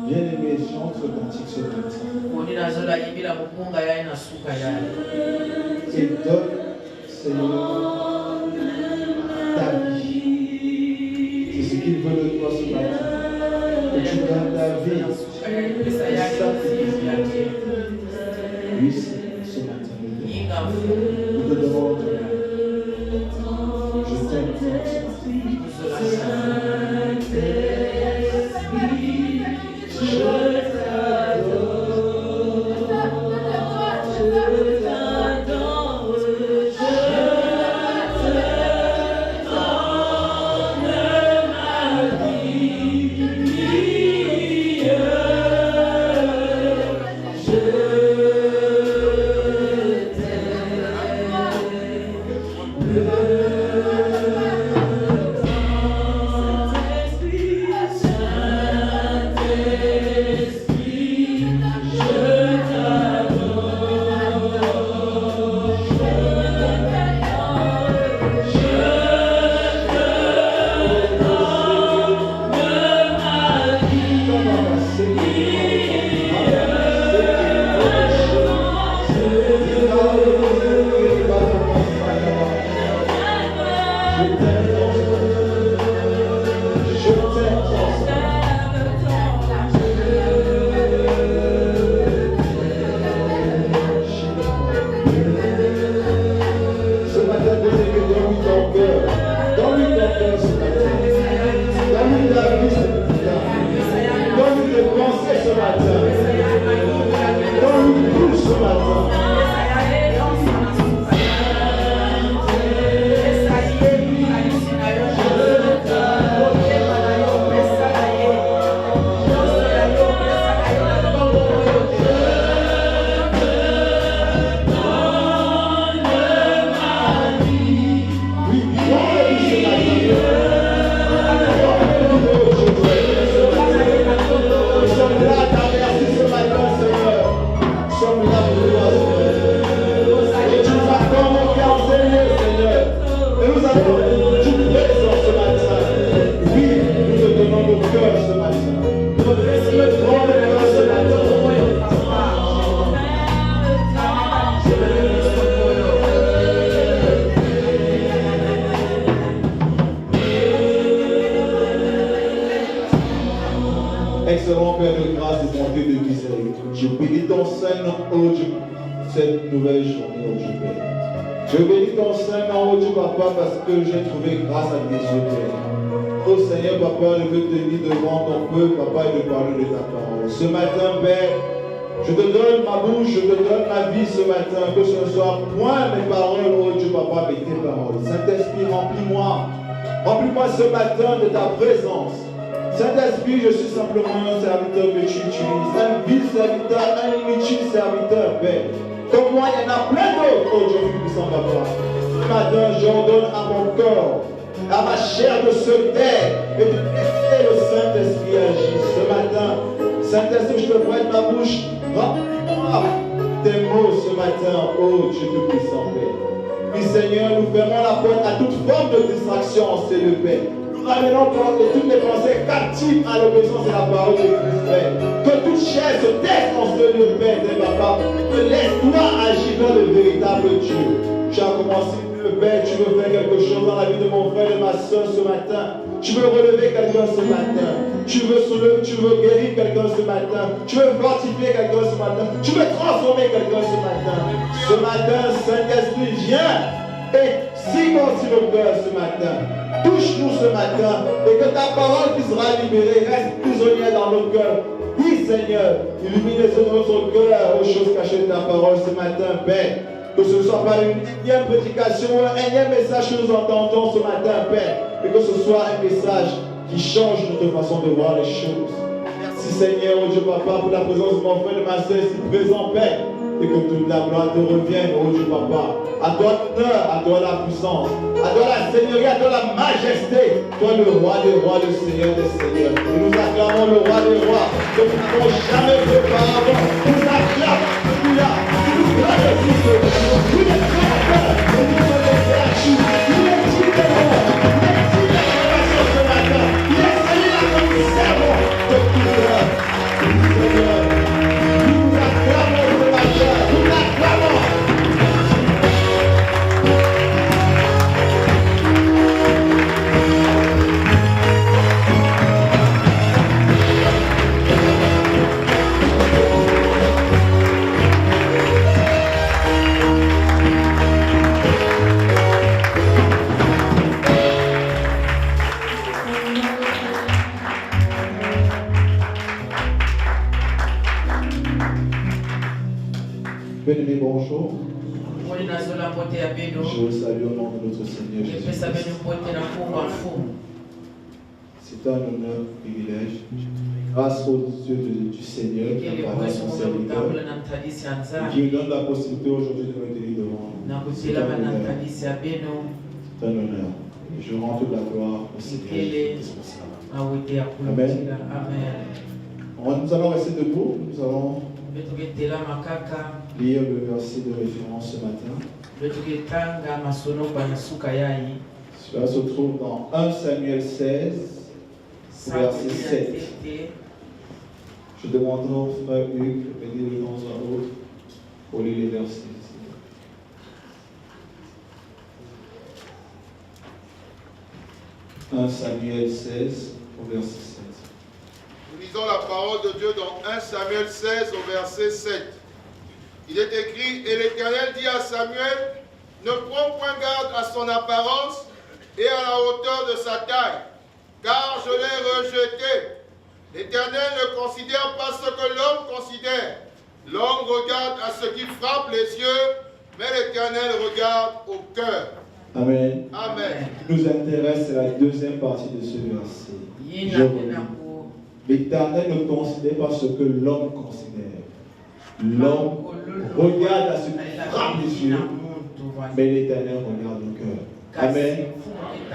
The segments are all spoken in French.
Bien-aimé, chante ce cantique ce matin. Et donne, Seigneur, ta vie. C'est ce qu'il veut de toi ce matin. Que tu donnes ta vie. Oui, ce matin. Nous te demandons. Je t'aime, Excellent Père de grâce et bonté de miséricorde. Je bénis ton Saint-Nom, ô Dieu, cette nouvelle journée, ô Dieu Père. Je bénis ton Saint-Nom, ô Dieu Papa, parce que j'ai trouvé grâce à tes yeux, Père. Ô Seigneur, Papa, je veux te tenir devant ton peuple, Papa, et de parler de ta parole. Ce matin, Père, je te donne ma bouche, je te donne ma vie ce matin, que ce ne soit point mes paroles, ô Dieu Papa, mais tes paroles. Saint-Esprit, remplis-moi. Remplis-moi ce matin de ta présence. Saint-Esprit, je suis simplement un serviteur que tu utilises, un vil serviteur, un inutile serviteur, Père. Comme moi, il y en a plein d'autres, oh Dieu puissant, Papa. Ce matin, j'ordonne à mon corps, à ma chair de se taire et de laisser le Saint-Esprit agir. Ce matin, Saint-Esprit, je te prête ma bouche, remplis-moi tes mots ce matin, oh Dieu tout-puissant, Père. Puis Seigneur, nous fermons la porte à toute forme de distraction en ces deux Père. Ramenons toutes les pensées captives à l'obéissance de la parole de Christ, Père. Que toute chair se taise en ce lieu, Père, Papa. Que laisse-toi agir dans le véritable Dieu. Tu as commencé, Père, tu veux faire quelque chose dans la vie de mon frère et de ma soeur ce matin. Tu veux relever quelqu'un ce matin. Tu veux guérir quelqu'un ce matin. Tu veux fortifier quelqu'un ce matin. Tu veux transformer quelqu'un ce matin. Ce matin, Saint-Esprit, viens et signe sur le cœur ce matin. Touche-nous ce matin et que ta parole qui sera libérée reste prisonnière dans nos cœurs. Oui, Seigneur, illumine notre cœur aux choses cachées de ta parole ce matin, Père. Que ce ne soit pas une énième prédication ou un énième message que nous entendons ce matin, Père, mais que ce soit un message qui change notre façon de voir les choses. Merci, Seigneur, oh Dieu Papa, pour la présence de mon frère et de ma soeur ici présent, Père, et que toute la gloire te revienne, oh Dieu Papa. À toi l'honneur, à toi la puissance, à toi la seigneurie, à toi la majesté, toi le roi des rois, le Seigneur des seigneurs. Et nous acclamons le roi des rois, que nous n'avons jamais fait auparavant. Nous acclamons celui-là, qui nous glorifie, nous les créateurs, et nous sommes les créatures, nous les libérons, nous les libérons ce matin. Il est celui-là que nous servons de tout cœur. Seigneur, nous acclamons ce matin, nous l'acclamons. Bien-aimé, bonjour. Je vous salue au nom de notre Seigneur Jésus. C'est un honneur, un privilège. Grâce au Dieu du Seigneur qui apparaît son serviteur et qui nous donne la possibilité aujourd'hui de me tenir devant nous. C'est un honneur. Et je rends toute la gloire au Seigneur responsable. Amen. Nous allons rester debout. Nous allons lire le verset de référence ce matin. Cela se trouve dans 1 Samuel 16, verset 7. Je demanderai au frère Hugues de venir de temps à autre pour lire les versets. 1 Samuel 16, au verset 7. Nous lisons la parole de Dieu dans 1 Samuel 16 au verset 7. Il est écrit, et l'Éternel dit à Samuel, ne prends point garde à son apparence et à la hauteur de sa taille, car je l'ai rejeté. L'Éternel ne considère pas ce que l'homme considère. L'homme regarde à ce qui frappe les yeux, mais l'Éternel regarde au cœur. Amen. Amen. Ce qui nous intéresse, c'est la deuxième partie de ce verset. L'Éternel ne considère pas ce que l'homme considère. L'homme regarde à ce qui frappe les yeux, mais l'Éternel regarde au cœur. Amen.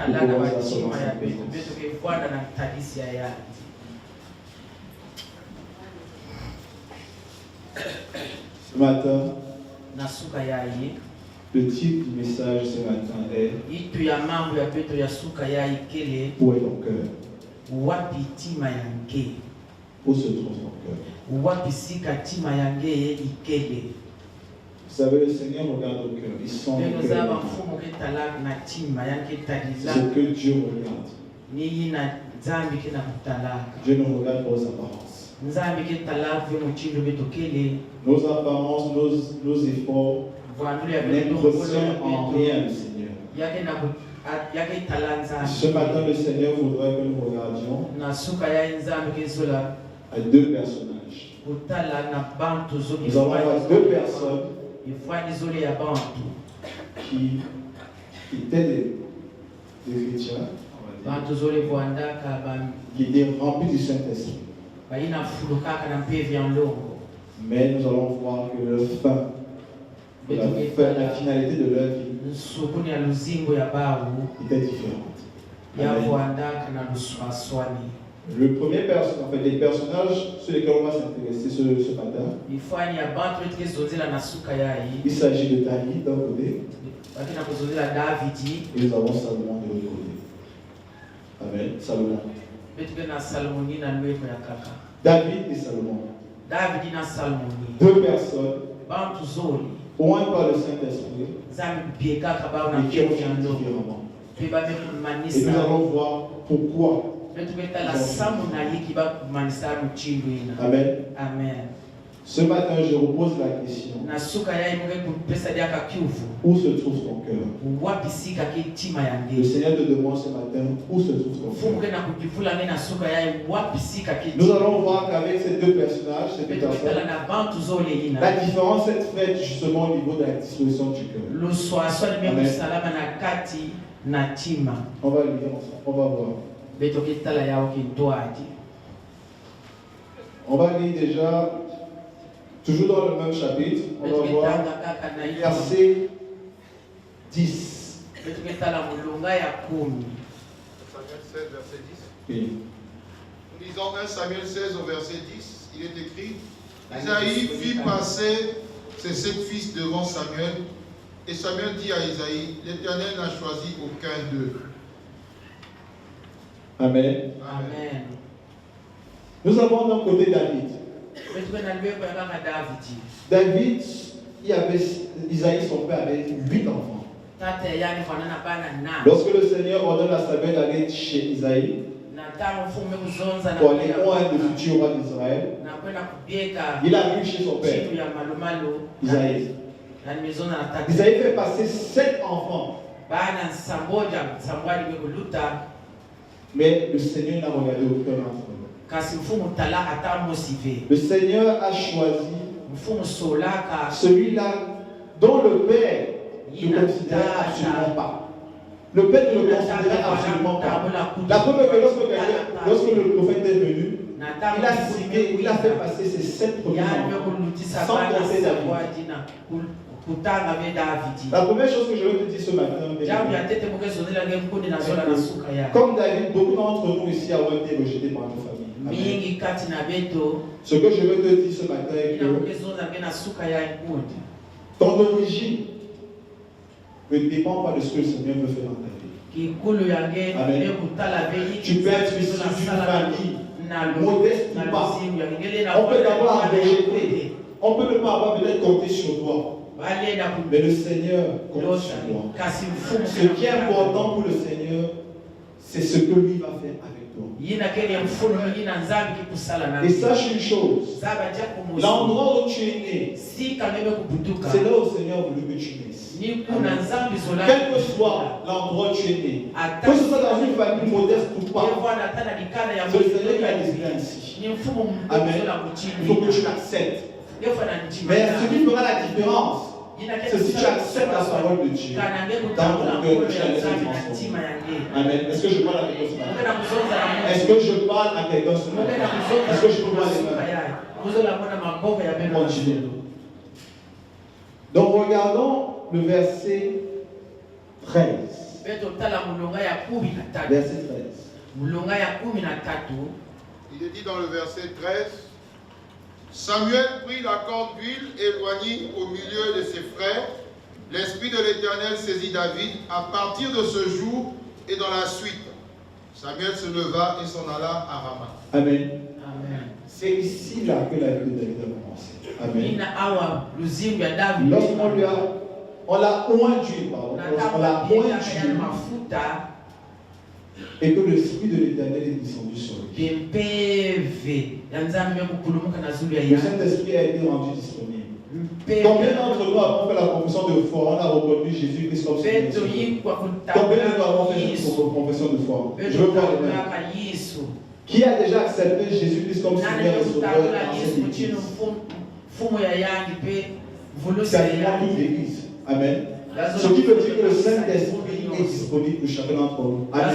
Nous pouvons s'asseoir dans sa présence. Ce matin, le titre du message ce matin est où est ton cœur? Où se trouve ton cœur? Vous savez, le Seigneur regarde au cœur. Il sent le cœur. C'est ce que Dieu regarde. Dieu ne regarde pas aux apparences. Nos apparences, nos efforts n'impressionnent en rien le Seigneur. Ce matin, le Seigneur voudrait que nous regardions à deux personnages. Nous allons voir deux personnes qui étaient des chrétiens, qui étaient remplis du Saint-Esprit. Mais nous allons voir que leur fin, la finalité de leur vie était différente. Amen. Le premier personnage, en fait, les personnages sur lesquels on va s'intéresser ce matin, il s'agit de David d'un côté et nous avons Salomon de l'autre côté. Amen. Salomon. David et Salomon. Deux personnes, oint par le Saint-Esprit, et qui ont fait différemment. Et nous allons voir pourquoi. Amen. Amen. Ce matin, je repose la question. Où se trouve ton cœur? Le Seigneur te demande ce matin où se trouve ton cœur. Nous allons voir qu'avec ces deux personnages, ces deux personnes, la différence est faite justement au niveau de la disposition du cœur. On va lire ensemble, on va voir. On va lire déjà, toujours dans le même chapitre, on va voir verset 10. Samuel 16, verset 10. Oui. Nous lisons 1 Samuel 16 au verset 10. Il est écrit: Isaïe fit passer ses 7 fils devant Samuel. Et Samuel dit à Isaïe: L'Éternel n'a choisi aucun d'eux. Amen. Amen. Nous avons d'un côté David. David, Isaïe, son père, avait 8 enfants. Lorsque le Seigneur ordonne à Samuel d'aller chez Isaïe pour aller voir un des futurs rois d'Israël, il arrive chez son père, Isaïe. Isaïe fait passer 7 enfants. Mais le Seigneur n'a regardé aucun d'entre eux. Le Seigneur a choisi celui-là dont le père ne considérait absolument pas. Le père ne le considérait absolument pas. La preuve est que lorsque le prophète est venu, il a cité, il a fait passer ses 7 premiers enfants, sans compter David. La première chose que je veux te dire ce matin, comme David, beaucoup d'entre nous ici avons été rejetés par nos familles. Amen. Ce que je veux te dire ce matin est que ton origine ne dépend pas de ce que le Seigneur veut faire dans ta vie. Amen. Tu peux être issu d'une famille modeste ou pas. On peut t'avoir rejeté. On peut ne pas avoir peut-être compté sur toi. Mais le Seigneur compte sur toi. Ce qui est important pour le Seigneur, c'est ce que lui va faire avec toi. Et sache une chose, l'endroit où tu es né, c'est là où le Seigneur voulu que tu naisses. Quel que soit l'endroit où tu es né, que ce soit dans une famille modeste ou pas, le Seigneur t'a décidé ainsi. Amen. Il faut que tu l'acceptes. Mais ce qui fera la différence, c'est si tu acceptes la parole de Dieu dans ton cœur, tu la laisses transformer. Amen. Est-ce que je parle à quelqu'un ce matin? Est-ce que je parle à quelqu'un ce matin? Est-ce que je peux voir les mains? Continue. Donc regardons le verset 13. Verset 13. Il est dit dans le verset 13: Samuel prit la corde d'huile et éloignit au milieu de ses frères. L'Esprit de l'Éternel saisit David à partir de ce jour et dans la suite. Samuel se leva et s'en alla à Rama. Amen. C'est ici là que la vie de David a commencé. Amen. Lorsqu'on l'a oint d'huile, et que l'Esprit de l'Éternel est descendu sur lui. Le Saint-Esprit a été rendu disponible. Combien d'entre nous avons fait la confession de foi? On a reconnu Jésus-Christ comme Seigneur. Combien de nous avons fait cette confession de foi? Je veux voir les mains. Qui a déjà accepté Jésus-Christ comme Seigneur et Sauveur dans cette église? C'est à toute l'église. Amen. Ce qui veut dire que le Saint-Esprit est disponible pour chacun d'entre nous. Amen.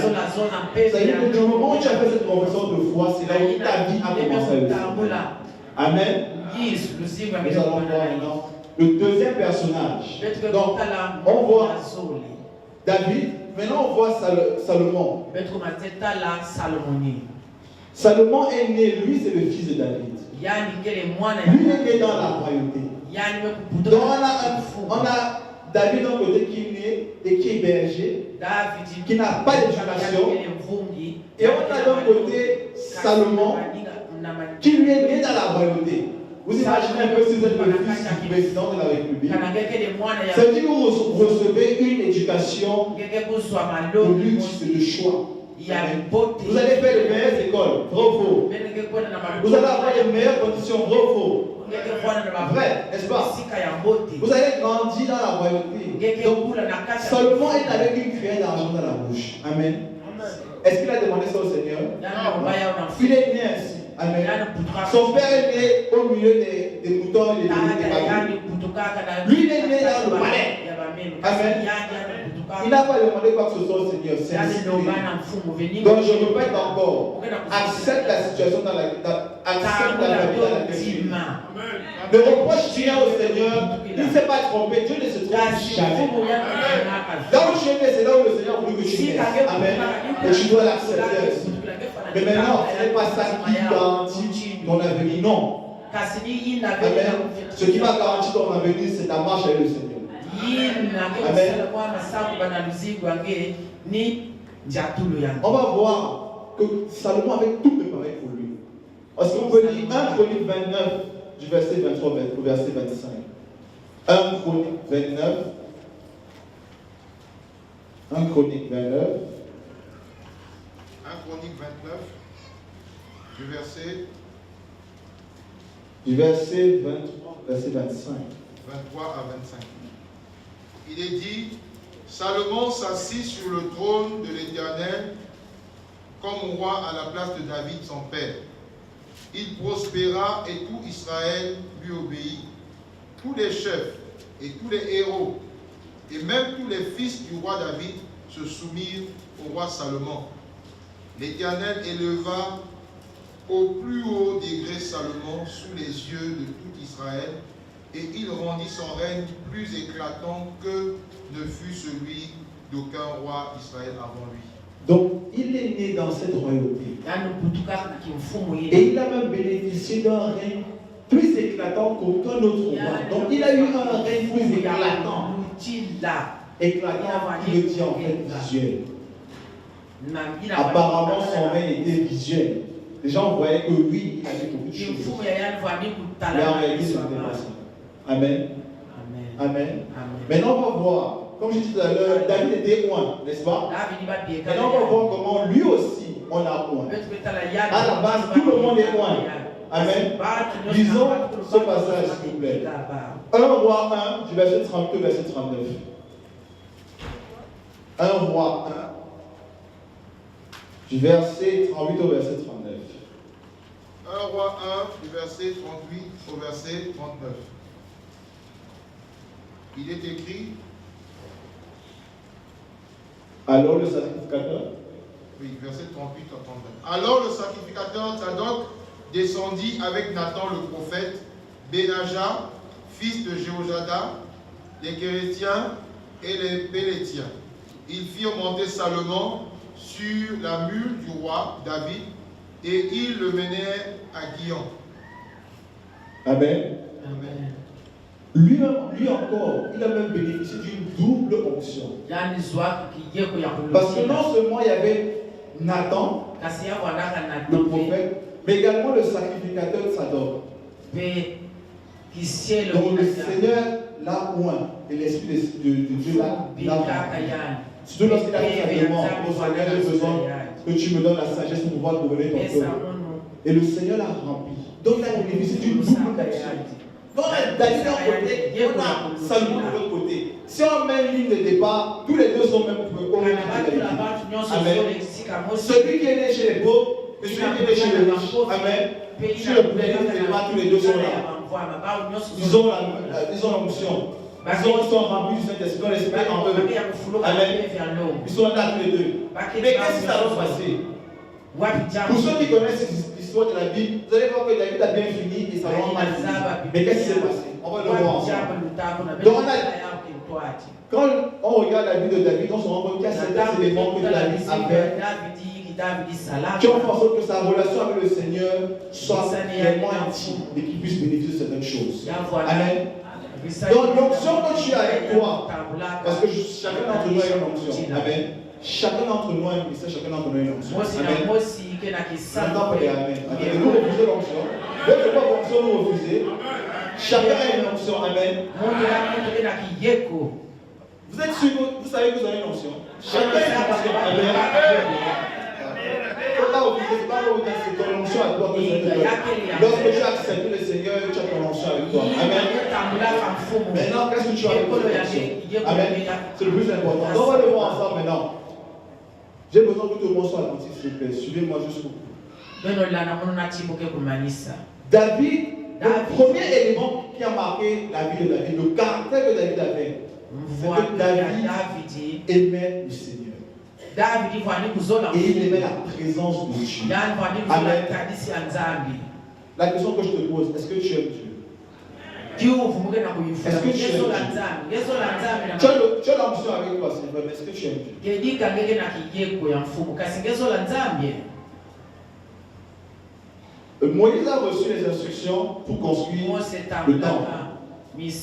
C'est-à-dire que du moment où tu as fait cette confession de foi, c'est là où ta vie a commencé à le faire. Amen. Nous allons voir maintenant le deuxième personnage. Donc, on voit David, maintenant on voit Salomon. Salomon est né, lui c'est le fils de David. Lui est né dans la royauté. Donc on a David d'un côté qui est né et qui est berger, qui n'a pas d'éducation. Et on a d'un côté Salomon qui lui est né dans la royauté. Vous imaginez un peu si vous êtes le fils du président de la République. Ça veut dire que vous recevez une éducation de luxe et de choix. Vous allez faire les meilleures écoles, vrai ou faux? Vous allez avoir les meilleures conditions, vrai ou faux? Vrai, n'est-ce pas? Vous allez grandir dans la royauté. Donc, Salomon est avec une cuillère d'argent dans la bouche. Amen. Est-ce qu'il a demandé ça au Seigneur? Il est né ainsi. Amen. Son père est né au milieu des moutons et des brebis. Lui, il est né dans le palais. Amen. Il n'a pas demandé quoi que ce soit au Seigneur. C'est ainsi. Donc je répète encore. Accepte la situation dans laquelle accepte la famille dans laquelle tu es. Ne reproche rien au Seigneur. Il ne s'est pas trompé. Dieu ne se trompe jamais. Là où tu es né, c'est là où le Seigneur a voulu que tu naisses. Amen. Et tu dois l'accepter aussi. Mais maintenant, ce n'est pas ça qui garantit ton avenir. Non. Amen. Ce qui va garantir ton avenir, c'est ta marche avec le Seigneur. Amen. On va voir que Salomon avait tout préparé pour lui. Parce qu'on peut lire 1 Chronique 29, du verset 23 au verset 25. 1 Chronique 29. 1 Chronique 29. 1 Chronique 29, du verset 23, verset 25. 23 à 25. Il est dit, Salomon s'assit sur le trône de l'Éternel comme roi à la place de David son père. Il prospéra et tout Israël lui obéit. Tous les chefs et tous les héros et même tous les fils du roi David se soumirent au roi Salomon. L'Éternel éleva au plus haut degré Salomon sous les yeux de tout Israël, et il rendit son règne plus éclatant que ne fut celui d'aucun roi d'Israël avant lui. Donc, il est né dans cette royauté. Et il a même bénéficié d'un règne plus éclatant qu'aucun autre roi. Donc, il a eu un règne plus éclatant. Éclatant, il le dit en fait visuel. Apparemment, son règne était visuel. Les gens voyaient que oui, il avait beaucoup de choses. Mais en réalité, ce n'était pas ça. Amen. Amen. Maintenant, on va voir. Comme je disais tout à l'heure, David était oint, n'est-ce pas? Maintenant, on va voir comment lui aussi, on a oint. À la base, tout le monde est oint. Amen. Lisons ce passage, s'il vous plaît. 1 Roi 1, du verset 32 au verset 39. 1 Roi 1, du verset 38 au verset 39. 1 Roi 1, du verset 38 au verset 39. Il est écrit. Alors le sacrificateur. Oui, verset 38 à 39. Alors le sacrificateur Zadok descendit avec Nathan le prophète, Benaja, fils de Jéhojada, les Kérétiens et les Pélétiens. Ils firent monter Salomon sur la mule du roi David et ils le menèrent à Guillon. Amen. Amen. Lui encore, il a même bénéficié d'une double onction. Parce que non seulement il y avait Nathan, le prophète, mais également le sacrificateur Zadok. Donc le Seigneur l'a oint et l'Esprit de Dieu l'a oint. Surtout lorsqu'il a fait sa demande, au Seigneur, j'ai besoin que tu me donnes la sagesse pour pouvoir gouverner ton peuple. Et le Seigneur l'a rempli. Donc il a bénéficié d'une double onction. Donc David d'un côté, on a Salomon de l'autre côté. Si on met une ligne de départ, tous les deux sont même au même niveau. Amen. Celui qui est né chez les pauvres et celui qui est né chez les riches. Amen. Sur le plein de départ, tous les deux sont là. Ils ont l'onction. Ils sont remplis du Saint-Esprit, l'Esprit en eux. Amen. Ils sont là tous les deux. Mais qu'est-ce qui ça va passer? Pour ceux qui connaissent l'histoire de la Bible, vous allez voir que David a bien fini et ça va mal fini. Mais qu'est-ce qui s'est passé? On va le voir ensemble. Donc quand on regarde la vie de David, on se rend compte qu'il y a certains éléments que David avait qui ont fait en sorte que sa relation avec le Seigneur soit vraiment intime et qu'il puisse bénéficier de certaines choses. Amen. Donc l'onction que tu as avec toi, parce que chacun d'entre nous a une onction. Amen. chacun d'entre nous a un ministère, chacun d'entre nous a une onction. Mosi na Amen. mosi ke na kisala. Maintenant, on dit Amen. Attendez, nous refusons l'onction. Votre pas onction, nous refusez. Chacun a une onction. Amen. Mungu na mtu ke na kiyeko. Vous êtes sûr, vous savez que vous avez une onction. Chacun a une onction. Amen. C'est pas obligé, c'est pas obligé, c'est ton onction à toi que je te donne. Lorsque tu as accepté le Seigneur, tu as ton onction avec toi. Amen. Maintenant, qu'est-ce que tu as avec ton onction? Amen. C'est le plus important. Donc, on va le voir ensemble maintenant. J'ai besoin que tout le monde soit attentif, s'il vous plaît. Suivez-moi jusqu'au bout. David, le premier élément qui a marqué la vie de David, le caractère que David avait, c'est que David aimait le Seigneur. Et il aimait la présence de Dieu. Amen. La question que je te pose, est-ce que tu aimes Dieu? Est-ce que tu aimes Dieu? Tu as l'ambition avec toi, Seigneur, mais est-ce que tu aimes Dieu? Moïse a reçu les instructions pour construire le temple.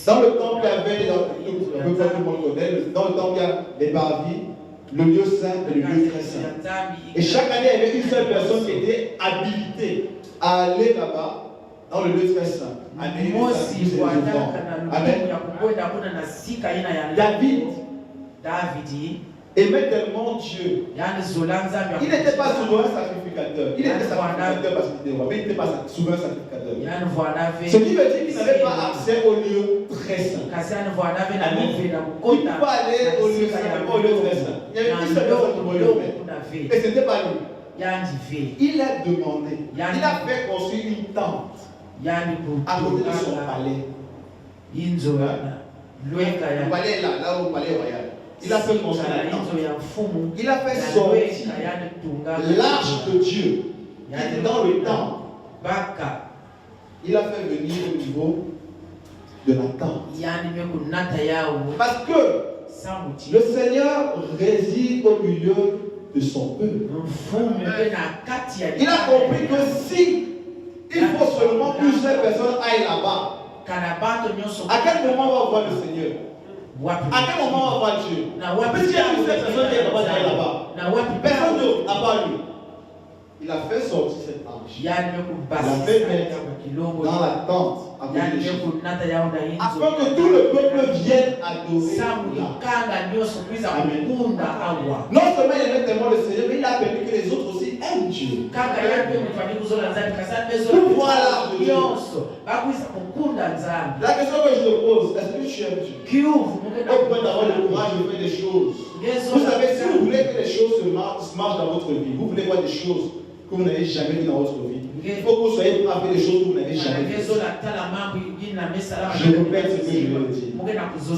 Dans le temple, il y avait, tout le monde connaît, dans le temple, il y a les parvis, le lieu saint et le lieu très saint. Et chaque année, il y avait une seule personne qui était habilitée à aller là-bas, dans le lieu très saint. Amen. David aimait tellement Dieu. Il n'était pas souvent un sacrificateur. Il était sacrificateur parce qu'il était roi, mais il n'était pas souvent un sacrificateur. Ce qui veut dire qu'il n'avait pas accès au lieu très saint. Amen. Il pouvait aller au lieu saint, mais pas au lieu très saint. Il y avait une seule personne qui pouvait le faire. Et ce n'était pas lui. Il a demandé. Il a fait construire une tente à côté de son palais. Le palais là où le palais royal. Il a fait construire la tente. Il a fait sortir l'arche de Dieu qui était dans le temple. Il a fait venir au niveau de la tente. Parce que le Seigneur réside au milieu de son peuple. Il a compris que si il faut seulement que plusieurs personnes aillent là-bas, à quel moment on va voir le Seigneur? À quel moment on va voir Dieu? Parce qu'il y a plusieurs personnes qui sont capables d'aller là-bas. Personne d'autre à part lui. Il a fait sortir cette arche. Il a fait mettre dans la tente à côté de Jésus, afin que tout le peuple vienne adorer. Amen. Non seulement il aimait tellement le Seigneur, mais il a permis que les autres aussi aiment Dieu. Pour voir l'art de Dieu. La question que je te pose, est-ce que tu aimes Dieu? Au point d'avoir le courage de faire des choses. Vous savez, si vous voulez que les choses se marchent dans votre vie, vous voulez voir des choses que vous n'avez jamais vues dans votre vie, il faut que vous soyez prêts à faire des choses que vous n'avez jamais vues. Je répète ce que je veux dire.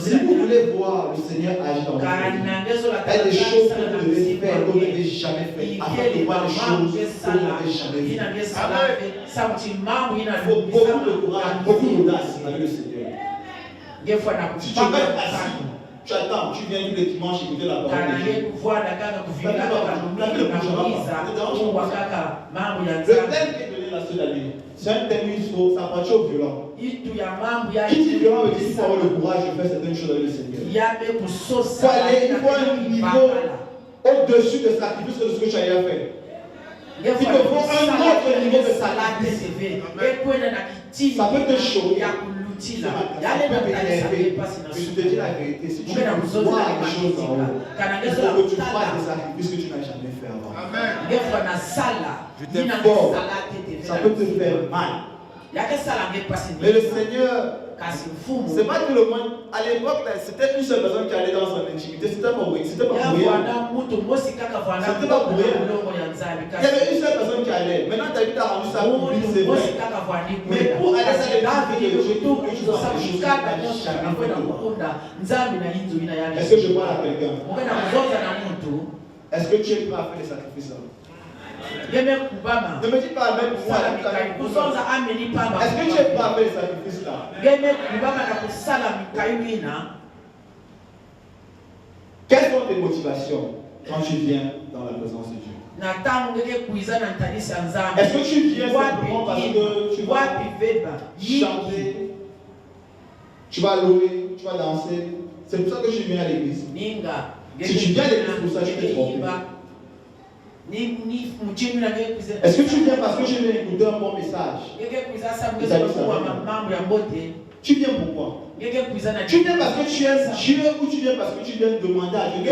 Si vous voulez voir le Seigneur agir dans votre vie, il y a des choses que vous devez faire que vous n'avez jamais faites, afin de voir des choses que vous n'avez jamais vues. Il faut beaucoup de courage, beaucoup d'audace avec le Seigneur. Si tu restes assis, tu attends, tu viens tous les dimanches écouter la parole de Dieu. Le thème qui est donné là cette année, c'est un thème où il faut s'approcher au violent. Qui dit violent veut dire qu'il faut avoir le courage de faire certaines choses avec le Seigneur. Il faut un niveau au-dessus de sacrifice de ce que tu as déjà fait. Il te faut un autre niveau de sacrifice. Ça peut te choquer. Ça peut t'énerver. Mais je te dis la vérité, si tu veux voir les choses en haut, il faut que tu fasses des sacrifices que tu n'as jamais fait avant. Amen. Je t'informe, ça peut te faire mal. Mais le Seigneur, c'est pas tout le monde. À l'époque, c'était une seule personne qui allait dans son intimité. C'était pas pour rien. C'était pas pour rien. Il y avait une seule personne qui allait. Maintenant, David a rendu ça public, c'est vrai. Mais pour aller dans l'intimité de Dieu, il faut que tu fasses des choses que tu n'as jamais fait. Est-ce que je parle à quelqu'un? Est-ce que tu es prêt à faire des sacrifices? Ne me dis pas Amen pour moi. Est-ce que tu es prêt à faire les sacrifices là? Quelles sont tes motivations quand tu viens dans la présence de Dieu? Est-ce que tu viens simplement parce que tu vas chanter, tu vas louer, tu vas danser? C'est pour ça que tu viens à l'église. Si tu viens à l'église pour ça, je t'ai trompé. Est-ce que tu viens parce que je viens écouter un bon message? Tu viens pourquoi? Tu viens parce que tu aimes Dieu ou tu viens parce que tu viens demander à Dieu? Je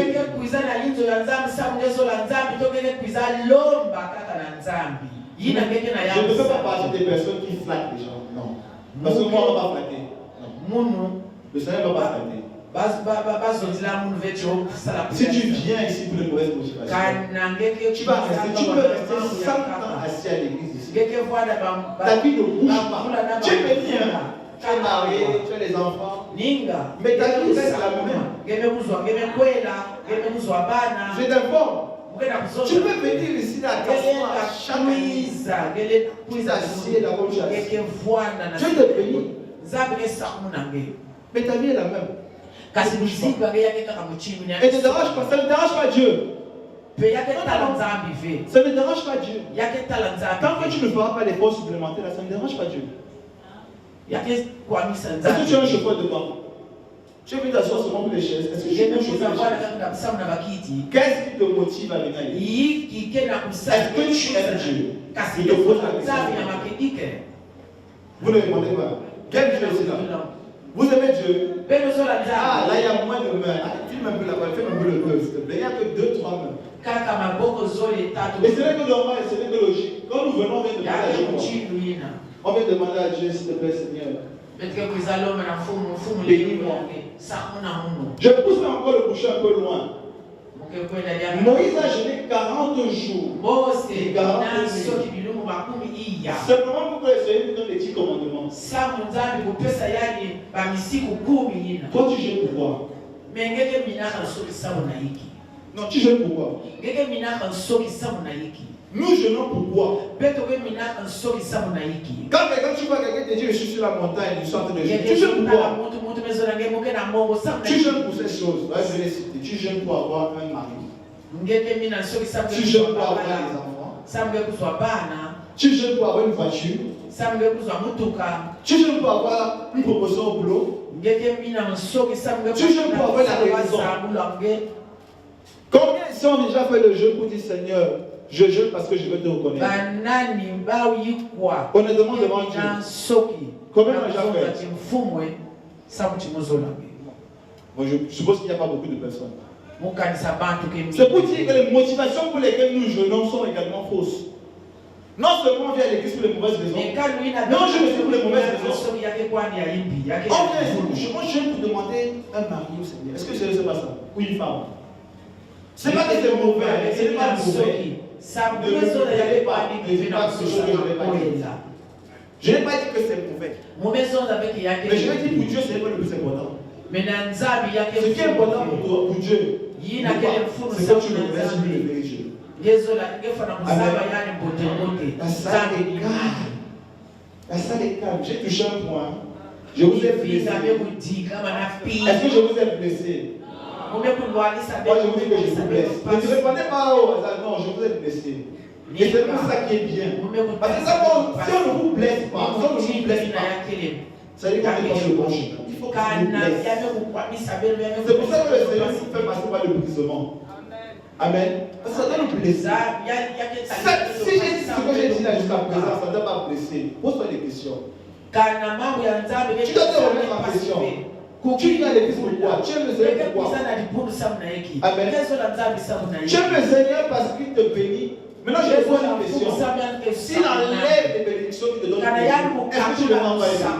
ne peux pas parler des personnes qui flattent les gens. Non. Parce que moi, on ne va pas flatter. Non. Le Seigneur ne va pas flatter. Si tu viens ici pour une mauvaise motivation, tu vas rester, tu peux rester 5 ans assis à l'église ici. Ta vie ne bouge pas. Tu es béni, hein? Tu es marié, tu as les enfants. Mais ta vie reste la même. Je t'informe. Tu peux venir ici à t'asseoir chaque année. Tu t'assieds là comme tu as. Dieu te bénit. Mais ta vie est la même. Et ne dérange pas, ça ne dérange pas Dieu. Ça ne dérange pas Dieu. Tant que tu ne feras pas l'effort supplémentaire, ça ne dérange pas Dieu. Est-ce que tu as un chauffeur devant? Tu es venu t'asseoir seulement pour les chaises. Est-ce que tu as un chauffeur? Qu'est-ce qui te motive à venir ici? Est-ce que tu aimes Dieu? Il te pose la question. Vous ne répondez pas. Quel Dieu est là? Vous aimez Dieu? Ah, là il y a moins de mains. Filme un peu là-bas, fais un peu le buzz. Il n'y a que 2-3 mains. Et ce n'est que normal, ce n'est que logique. Quand nous venons, on vient demander à Dieu. On vient demander à Dieu, s'il te plaît, Seigneur. Bénis-moi. Je pousse encore le boucher un peu loin. Moïse a jeûné 40 jours. 40 nuits. Simplement pour que le Seigneur nous donne les 10 commandements. Toi, tu jeûnes pourquoi? Non, tu jeûnes pourquoi? Nous jeûnons pourquoi? Quand tu vois quelqu'un te dire je suis sur la montagne, je suis en train de jeûner, tu jeûnes pourquoi? Tu jeûnes pour ces choses. Je vais les citer. Tu jeûnes pour avoir un mari. Tu jeûnes pour avoir des enfants. Tu jeûnes pour avoir une voiture. Tu jeûnes pour avoir une promotion au boulot. Tu jeûnes pour avoir la raison. Combien ici ont déjà fait le jeûne pour dire Seigneur, je jeûne parce que je veux te reconnaître? Honnêtement devant Dieu. Combien ont déjà fait? Bon, je suppose qu'il n'y a pas beaucoup de personnes. C'est pour dire que les motivations pour lesquelles nous jeûnons sont également fausses. Non seulement on vient à l'église pour les mauvaises raisons. Non, je me suis pour les mauvaises raisons. On vient ici, moi je jeûne pour demander un mari au Seigneur. Est-ce que je ne sais pas ça? Ou une femme? Ce n'est pas que c'est mauvais, ce n'est pas mauvais. Ne me regardez pas, ne dites pas que je n'ai pas dit. Je n'ai pas dit que c'est mauvais. Mais je vais dire pour Dieu, ce n'est pas le plus important. Ce qui est important pour Dieu, c'est que tu le laisses lui le vrai Dieu. La salle est calme. La salle est calme. J'ai touché un point. Je vous ai blessé. Est-ce que je vous ai blessé? Moi je vous dis que je vous blesse. Ne te répondez pas au hasard. Non, je vous ai blessé. Et c'est pour ça qui est bien. Parce que ça, si on ne vous blesse pas, si on ne vous blesse pas, ça veut dire qu'on est dans le bon chemin. Il faut qu'on vous blesse. C'est pour ça que le Seigneur nous fait passer par le brisement. Amen. Parce que ça doit nous blesser. Si j'ai dit ce que j'ai dit là jusqu'à présent, ça ne doit pas blesser. Pose-toi des questions. Tu dois te remettre en question. Tu viens à l'église pourquoi? Tu aimes le Seigneur pourquoi? Amen. Tu aimes le Seigneur parce qu'il te bénit. Maintenant, je te pose une question. S'il enlève les bénédictions qu'il te donne, est-ce que tu viens encore à l'église?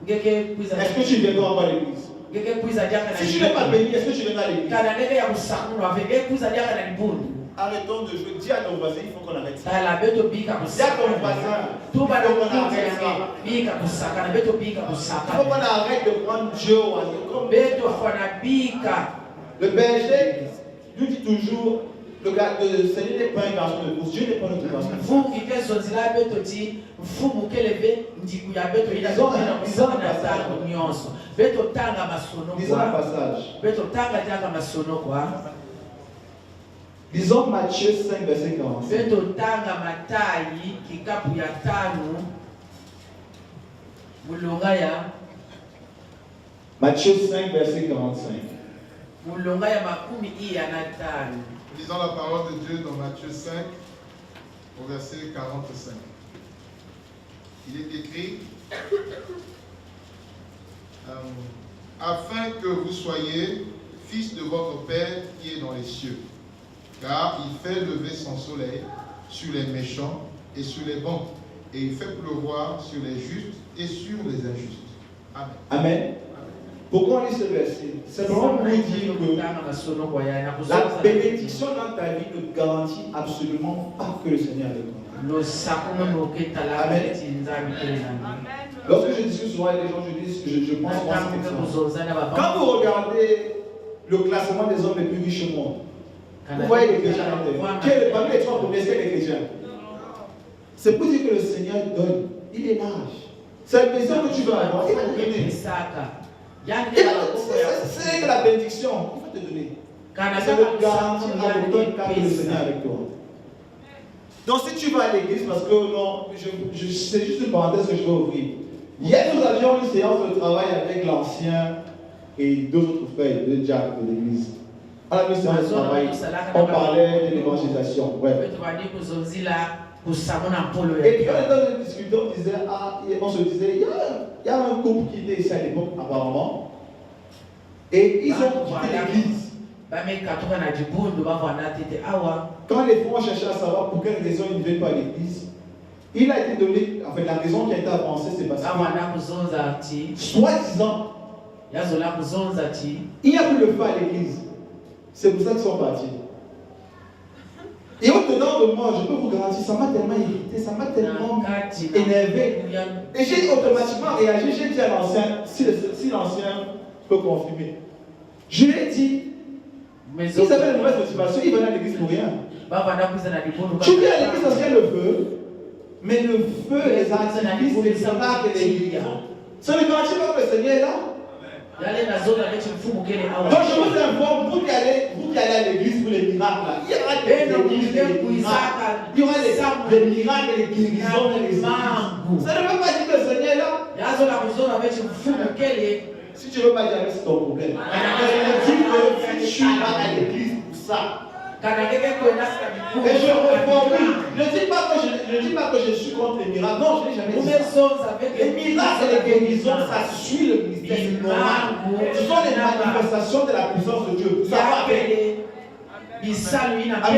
Est-ce que tu viens encore à l'église? Si tu n'es pas béni, est-ce que tu viens à l'église? Arrêtons de jouer. Dis à ton voisin, il faut qu'on arrête ça. Dis à ton voisin, il faut qu'on arrête ça. Il faut qu'on arrête de prendre Dieu au hasard. Le berger nous dit toujours, le Seigneur n'est pas un garçon de course. Dieu n'est pas notre garçon de course. Disons un passage. Disons Matthieu 5, verset 45. Matthieu 5, verset 45. mulonga ya makumi iya na tano. Lisons la parole de Dieu dans Matthieu 5, au verset 45. Il est écrit afin que vous soyez fils de votre Père qui est dans les cieux, car il fait lever son soleil sur les méchants et sur les bons, et il fait pleuvoir sur les justes et sur les injustes. Amen. Amen. Pourquoi on lit ce verset? C'est vraiment pour vous dire que la bénédiction dans ta vie ne garantit absolument pas que le Seigneur est avec toi. Amen. Lorsque je discute souvent avec les gens, je pense à cette exemple. Quand vous regardez le classement des hommes les plus riches au monde, vous voyez les chrétiens à l'intérieur. Parmi les trois premiers, c'est les chrétiens. C'est pour dire que le Seigneur donne. Il est large. C'est la maison que tu veux avoir. Il va te donner. C'est que la bénédiction, il va te donner. C'est le garantie à l'automne car le Seigneur est avec toi. Donc si tu vas à l'église, parce que non, c'est juste une parenthèse que je vais ouvrir. Hier, nous avions une séance de travail avec l'ancien et deux autres frères de Jack de l'église. À la séance de travail, on parlait de l'évangélisation. Ouais. Et puis on était discutant, on se disait, il y a un couple qui était ici à l'époque apparemment, et ils ont quitté l'église. Quand les frères cherchaient à savoir pour quelle raison ils ne viennent pas à l'église, il a été donné, enfin la raison qui a été avancée, c'est parce que, soi-disant, il n'y a plus le feu à l'église. C'est pour ça qu'ils sont partis. Et au-dedans de moi, je peux vous garantir, ça m'a tellement irrité, ça m'a tellement énervé. Et j'ai automatiquement réagi, j'ai dit à l'ancien, si l'ancien peut confirmer. Je lui ai dit, ils avaient une mauvaise motivation, ils venaient à l'église pour rien. Tu viens à l'église parce qu'il y a le feu, mais le feu, les artifices, les sabats et les guérisons, ça ne garantit pas que le Seigneur est là. Donc je vous informe, vous qui allez à l'église pour les miracles, là, il y aura des miracles et des guérisons dans les églises. Ça ne veut pas dire que le Seigneur est là. Si tu ne veux pas dire, c'est ton problème. Je dis que si tu vas à l'église pour ça. Et je reformule. Ne dis pas que je suis contre les miracles. Non, je n'ai jamais dit ça. Les miracles et les guérisons, ça suit le ministère. C'est normal. Ce sont les manifestations de la puissance de Dieu. Ça va avec. Amen. Ça vient avec le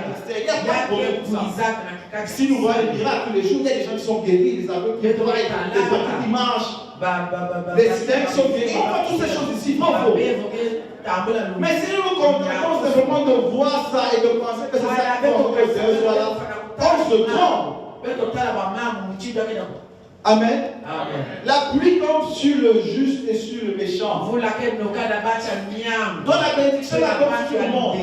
ministère. Il n'y a pas de problème pour ça. Si nous voyons les miracles tous les jours, il y a des gens qui sont guéris, les aveugles qui voient, les petits qui marchent. Les systèmes qui sont guéris. On voit toutes ces choses ici. Mais si nous nous contentons simplement de voir ça et de penser que c'est ça qui fait que le Seigneur soit là, on se trompe. Amen. La pluie tombe sur le juste et sur le méchant. Donc la bénédiction la tombe sur le monde.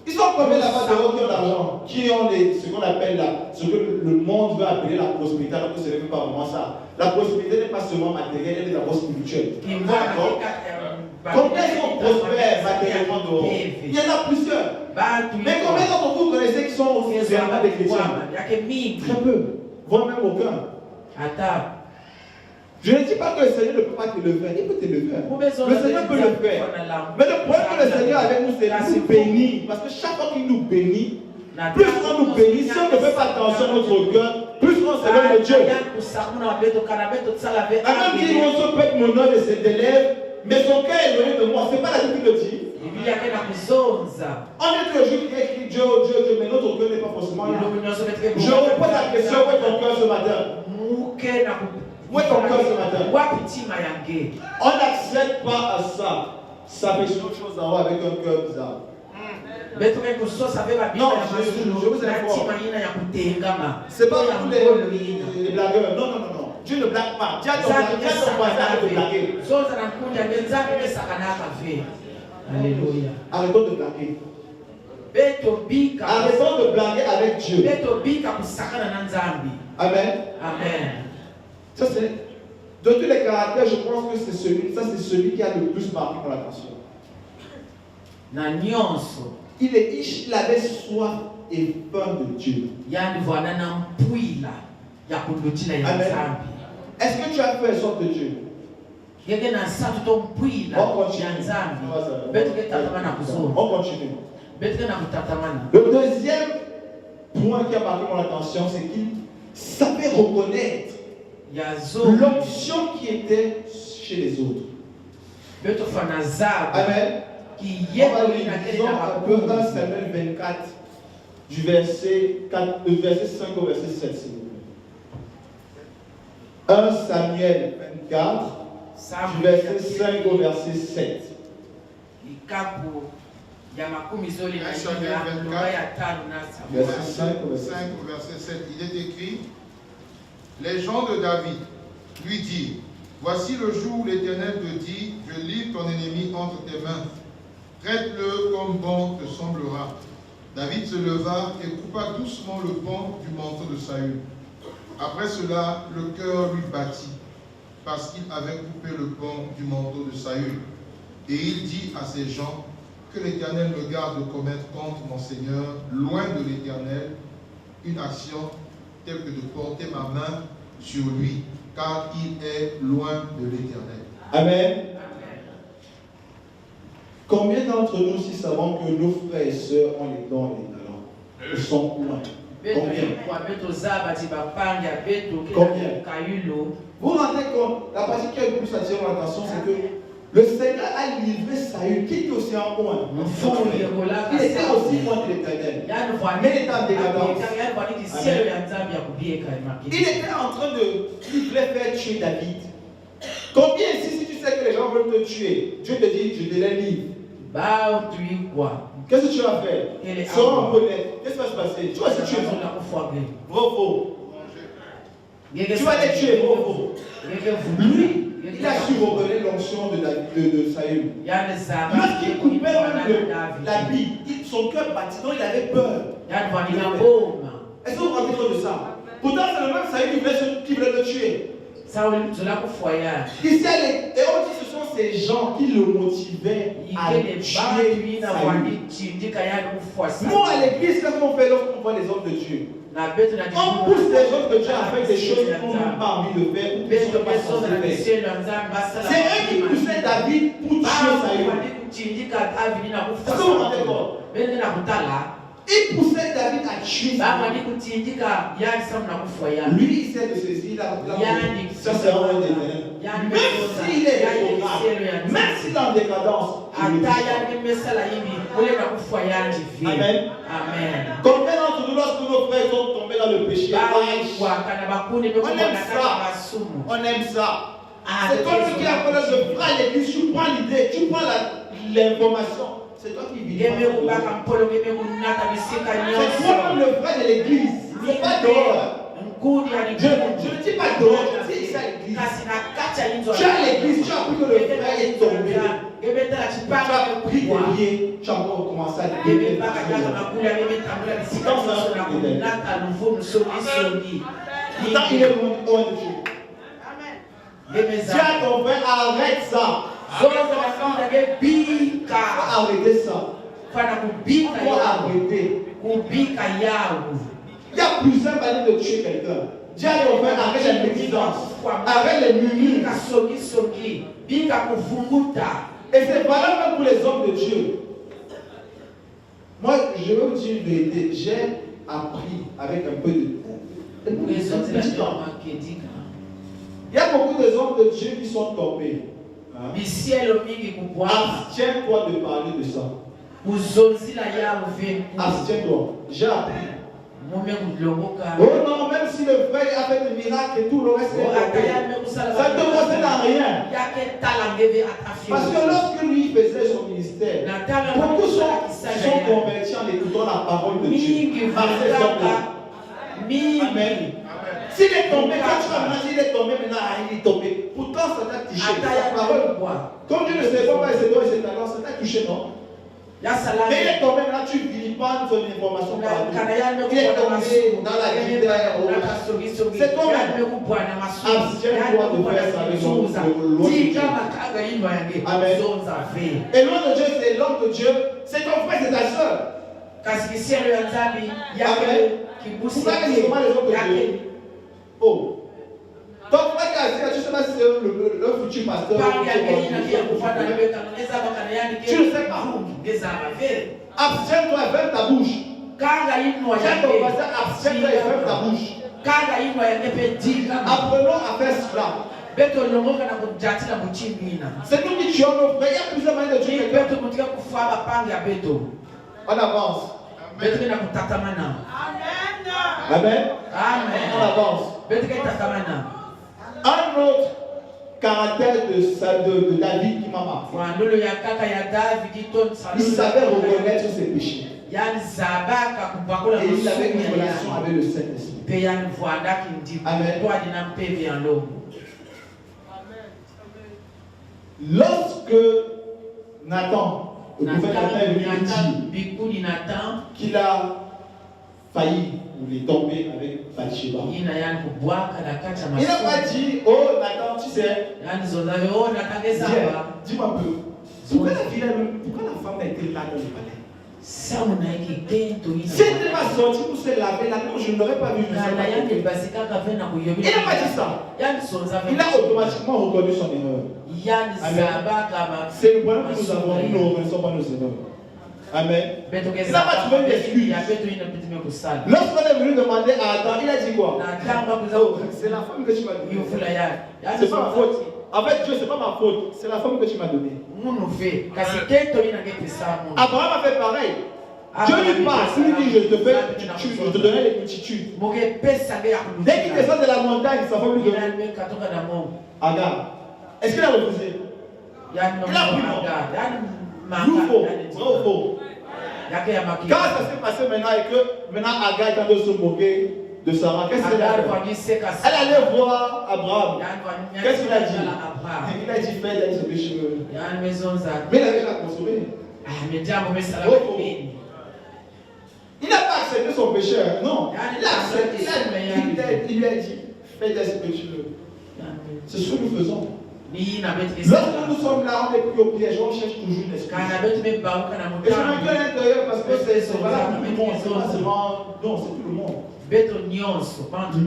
Ils sont combien là-bas dehors qui ont l'argent, qui ont ce qu'on appelle ce que le monde veut appeler la prospérité, alors que ce n'est pas vraiment ça. La prospérité n'est pas seulement matérielle, elle est d'abord spirituelle. D'accord? Combien sont prospères matériellement dehors? Il y en a plusieurs. Mais combien d'entre vous connaissez qui sont vraiment des chrétiens? Très peu, voire même aucun. Je ne dis pas que le Seigneur ne peut pas te le faire, il peut te le faire. Le Seigneur peut le faire. Mais le problème que le Seigneur avec nous, c'est qu'il nous bénit. Parce que chaque fois qu'il nous bénit, plus on nous bénit, si on ne fait pas attention à notre cœur, plus on s'éloigne de Dieu. Avant qu'il on se pète mon nom de ses élèves, mais son cœur est éloigné de moi. Ce n'est pas la Bible qui le dit. On est toujours qui écrit Dieu, Dieu, mais notre cœur n'est pas forcément là. Je repose la question, où est ton cœur ce matin? Où est ton cœur ce matin? On n'accepte pas à ça. Ça fait une autre chose d'avoir avec un cœur bizarre. Non, je vous informe. C'est pas tous les blagueurs. Non. Dieu ne blague pas. Dieu ne voisin de blaguer. Alléluia. Arrêtons de blaguer. Arrêtons de blaguer avec Dieu. Amen. Ça c'est de tous les caractères, je pense que c'est celui qui a le plus marqué pour l'attention. Il avait soif et faim de Dieu. Amen. Est-ce que tu as fait soif de Dieu? Yeke na satu to mpwila On continue. ya nzambi. Ça va, ça va. Betu ke tatamana kuzona. On continue. Betu ke na kutatamana. Le deuxième point qui a marqué mon attention, c'est qu'il savait reconnaître Yazo. l'onction qui était chez les autres. Betu fana zaba. Amen. Ki On yeko va ina lire kele na un peu bakulu. 1 Samuel 24, du verset 5 au verset 7, s'il vous plaît. 1 Samuel 24, du verset 5 au verset 7. Ikapu ya makumi zoli na Samuel ya 24. ndoa ya tano na Verset saba. 5 au verset 5 7. au verset 7, il est écrit, les gens de David lui dirent, voici le jour où l'Éternel te dit, je livre ton ennemi entre tes mains, traite-le comme bon te semblera. David se leva et coupa doucement le pan du manteau de Saül. Après cela, le cœur lui battit, parce qu'il avait coupé le pan du manteau de Saül. Et il dit à ses gens, que l'Éternel me garde de commettre contre mon Seigneur, loin de l'Éternel, une action telle que de porter ma main sur lui, car il est loin de l'Éternel. Amen. Combien d'entre nous ici savons que nos frères et sœurs ont les dons et les talents? Ils sont loin. Combien? Vous vous rendez compte, la partie qui a le plus attiré mon attention, c'est que le Seigneur a livré Saül, qui était aussi en loin. Il était aussi loin de l'Éternel. Mais il était en décadence. Il était en train de, il voulait faire tuer David. Combien ici, si tu sais que les gens veulent te tuer, Dieu te dit, je te les livre. Qu'est-ce que tu vas faire? Sois honnête. Qu'est-ce qui va se passer? Tu vas se tuer. Vrai faux. Tu vas les tuer, vrai faux. Lui, il a su reconnaître l'onction de Saül. Lorsqu'il coupait même l'habit, son cœur battit, donc il avait peur. Est-ce que vous vous rendez compte de ça? Pourtant, c'est le même Saül qui voulait le tuer. Ici, et on dit que ce sont ces gens qui le motivaient à tuer Saül. Nous, à l'église, qu'est-ce qu'on fait lorsqu'on voit les hommes de Dieu? On pousse les hommes de Dieu à faire des choses qu'on n'a pas envie de faire ou qu'ils ne sont pas censés faire. C'est eux qui poussaient David pour tuer Saül. Est-ce que vous vous rendez compte? Il poussait David à tuer Saül. Lui, il sait de ceci, ça c'est un homme d'éternel. Même s'il est rétrograde, même s'il est en décadence, Amen. Combien d'entre nous, lorsque nos frères sont tombés dans le péché, on aime ça. C'est toi qui as appelé le frère à l'église, tu prends l'idée, tu prends l'information. C'est toi qui vis. C'est toi-même le frère de l'église. C'est pas dehors. Je ne dis pas dehors, je dis ici à l'église. Tu es à l'église, tu as appris que le frère est tombé. Tu as pris des pieds, tu as encore recommencé à dévier. Pourtant, il est loin de Dieu. Dis à ton frère, arrête ça. Arrêtez ça. Faut arrêter. Il y a plusieurs manières de tuer quelqu'un. Dis à ton frère, arrête la médisance. Arrête les murmures. Et c'est valable même pour les hommes de Dieu. Moi, je vais vous dire une vérité. J'ai appris avec un peu de temps. Il y a beaucoup de hommes de Dieu qui sont tombés. Hein? Abstiens-toi de parler de ça. Abstiens-toi. J'ai appris. Oh non, même si le frère a fait des miracles et tout le reste, ça ne te concerne à rien. Parce que lorsque lui faisait son ministère, beaucoup sont convertis en écoutant la parole de Dieu. Par ces hommes-là. Amen. S'il est tombé, quand tu vas dire il est tombé, maintenant il est tombé. Pourtant, ça t'a touché. Sa parole. Comme Dieu ne sait pas ses dons et ses talents, ça t'a touché, non? Mais il est tombé, là tu vilipines son information partout. Il est tombé dans la vie de c'est toi-même. Abstiens-toi de faire ça avec l'homme de Dieu. Amen. Et loin de Dieu, c'est l'homme de Dieu, c'est ton frère, c'est ta soeur. Amen. Pourquoi est-ce que les hommes de Dieu? Oh. Ton frère qui a dit, tu sais pas si c'est eux. le futur pasteur. Tu ne sais pas. Abstiens-toi et ferme ta bouche. Tiens ton voisin, abstiens-toi et ferme ta bouche. Apprenons à faire cela. C'est nous qui tuons nos frères. Il y a plusieurs manières de tuer quelqu'un. On avance. Amen. On avance. Un autre caractère de David qui m'a marqué. Il savait reconnaître ses péchés. Et il avait une relation avec le Saint-Esprit. Amen. Lorsque Nathan, le prophète Nathan est venu dire qu'il a failli ou il est tombé avec Bathsheba, il n'a pas dit, oh Nathan, tu sais, dis-moi un peu, pourquoi la femme a été là dans le palais? Si elle n'était pas sortie pour se laver, là, je ne l'aurais pas vu. Il n'a pas dit ça. Il a automatiquement reconnu son erreur. C'est le problème que nous avons, nous ne reconnaissons pas nos erreurs. Amen. Il n'a pas trouvé une excuse. Lorsqu'on est venu demander à Adam, il a dit quoi? C'est la femme que tu m'as donnée. C'est pas ma faute. En fait, Dieu, c'est pas ma faute. C'est la femme que tu m'as donnée. Abraham a fait pareil. Dieu lui parle, il dit je te donnais les multitudes. Dès qu'il descend de la montagne, sa femme lui donne Agar. Est-ce qu'il a refusé? Il a pris non. Faux. Vrai ou faux? Quand ça s'est passé maintenant et que maintenant Agar est en train de se moquer de Sarah, qu'est-ce qu'elle a fait? Elle allait voir Abraham. Qu'est-ce qu'il a dit? Il a dit fais des cheveux. Mais il avait déjà consommé. Il n'a pas accepté son péché. Non. Il a accepté. Il lui a dit fais des cheveux. C'est ce que nous faisons. Lorsque nous sommes là, on est pris au piège, on cherche toujours une excuse. Et je m'inquiète à l'intérieur parce que c'est valable pour tout le monde. C'est pas seulement. Non, c'est tout le monde.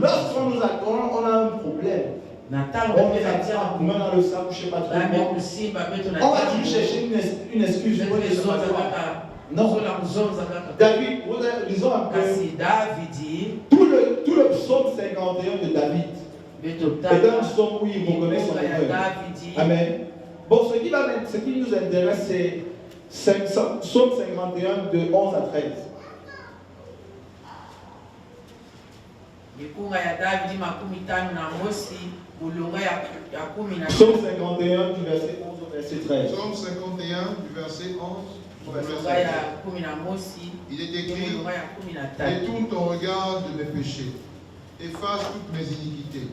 Lorsqu'on nous attend, on a un problème. On est là, on met dans le sac, je ne sais pas trop. On va toujours chercher une excuse. Non. David, lisons un peu. Tout le psaume 51 de David est un psaume où il reconnaît son erreur. Amen. Bon, ce qui nous intéresse, c'est psaume 51 de 11 à 13. Psaume 51 du verset 11 au verset 13. Psaume 51 du verset 11 au verset 13. Il est écrit: détourne ton regard de mes péchés, efface toutes mes iniquités.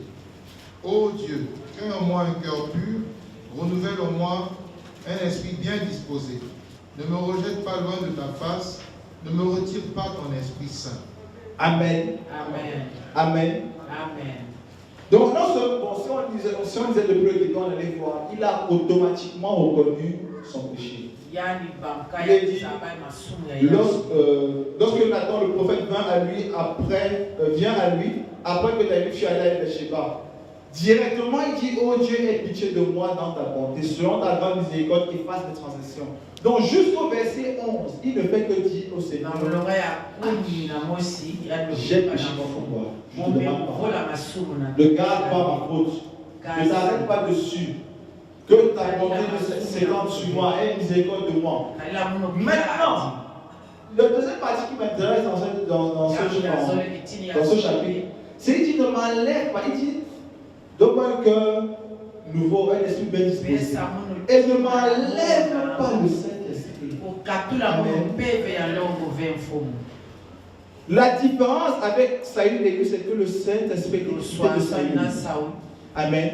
Ô Dieu, crée en moi un cœur pur, renouvelle en moi un esprit bien disposé. Ne me rejette pas loin de ta face, ne me retire pas ton Esprit Saint. Amen. Amen. Amen. Amen. Donc, si on disait le bleu qu'on allait voir, il a automatiquement reconnu son péché. Il est dit, lorsque Nathan, le prophète, vient à lui, après que David fut allé à Bathsheba, directement il dit: oh Dieu, aie pitié de moi dans ta bonté, selon ta grande miséricorde, efface mes transgressions. Donc jusqu'au verset 11, il ne fait que dire au Seigneur: j'ai péché contre toi, je te demande pardon. Ne garde pas ma faute, ne t'arrête pas dessus, que ta bonté s'étende sur moi, aie miséricorde de moi. Maintenant, la deuxième partie qui m'intéresse dans ce chapitre, c'est qu'il dit: ne m'enlève pas, il dit: donne-moi un cœur nouveau, un esprit bien disposé, et ne m'enlève pas le Saint-Esprit. La différence avec Saül et lui, c'est que le Saint-Esprit est quitté de Saül. Amen.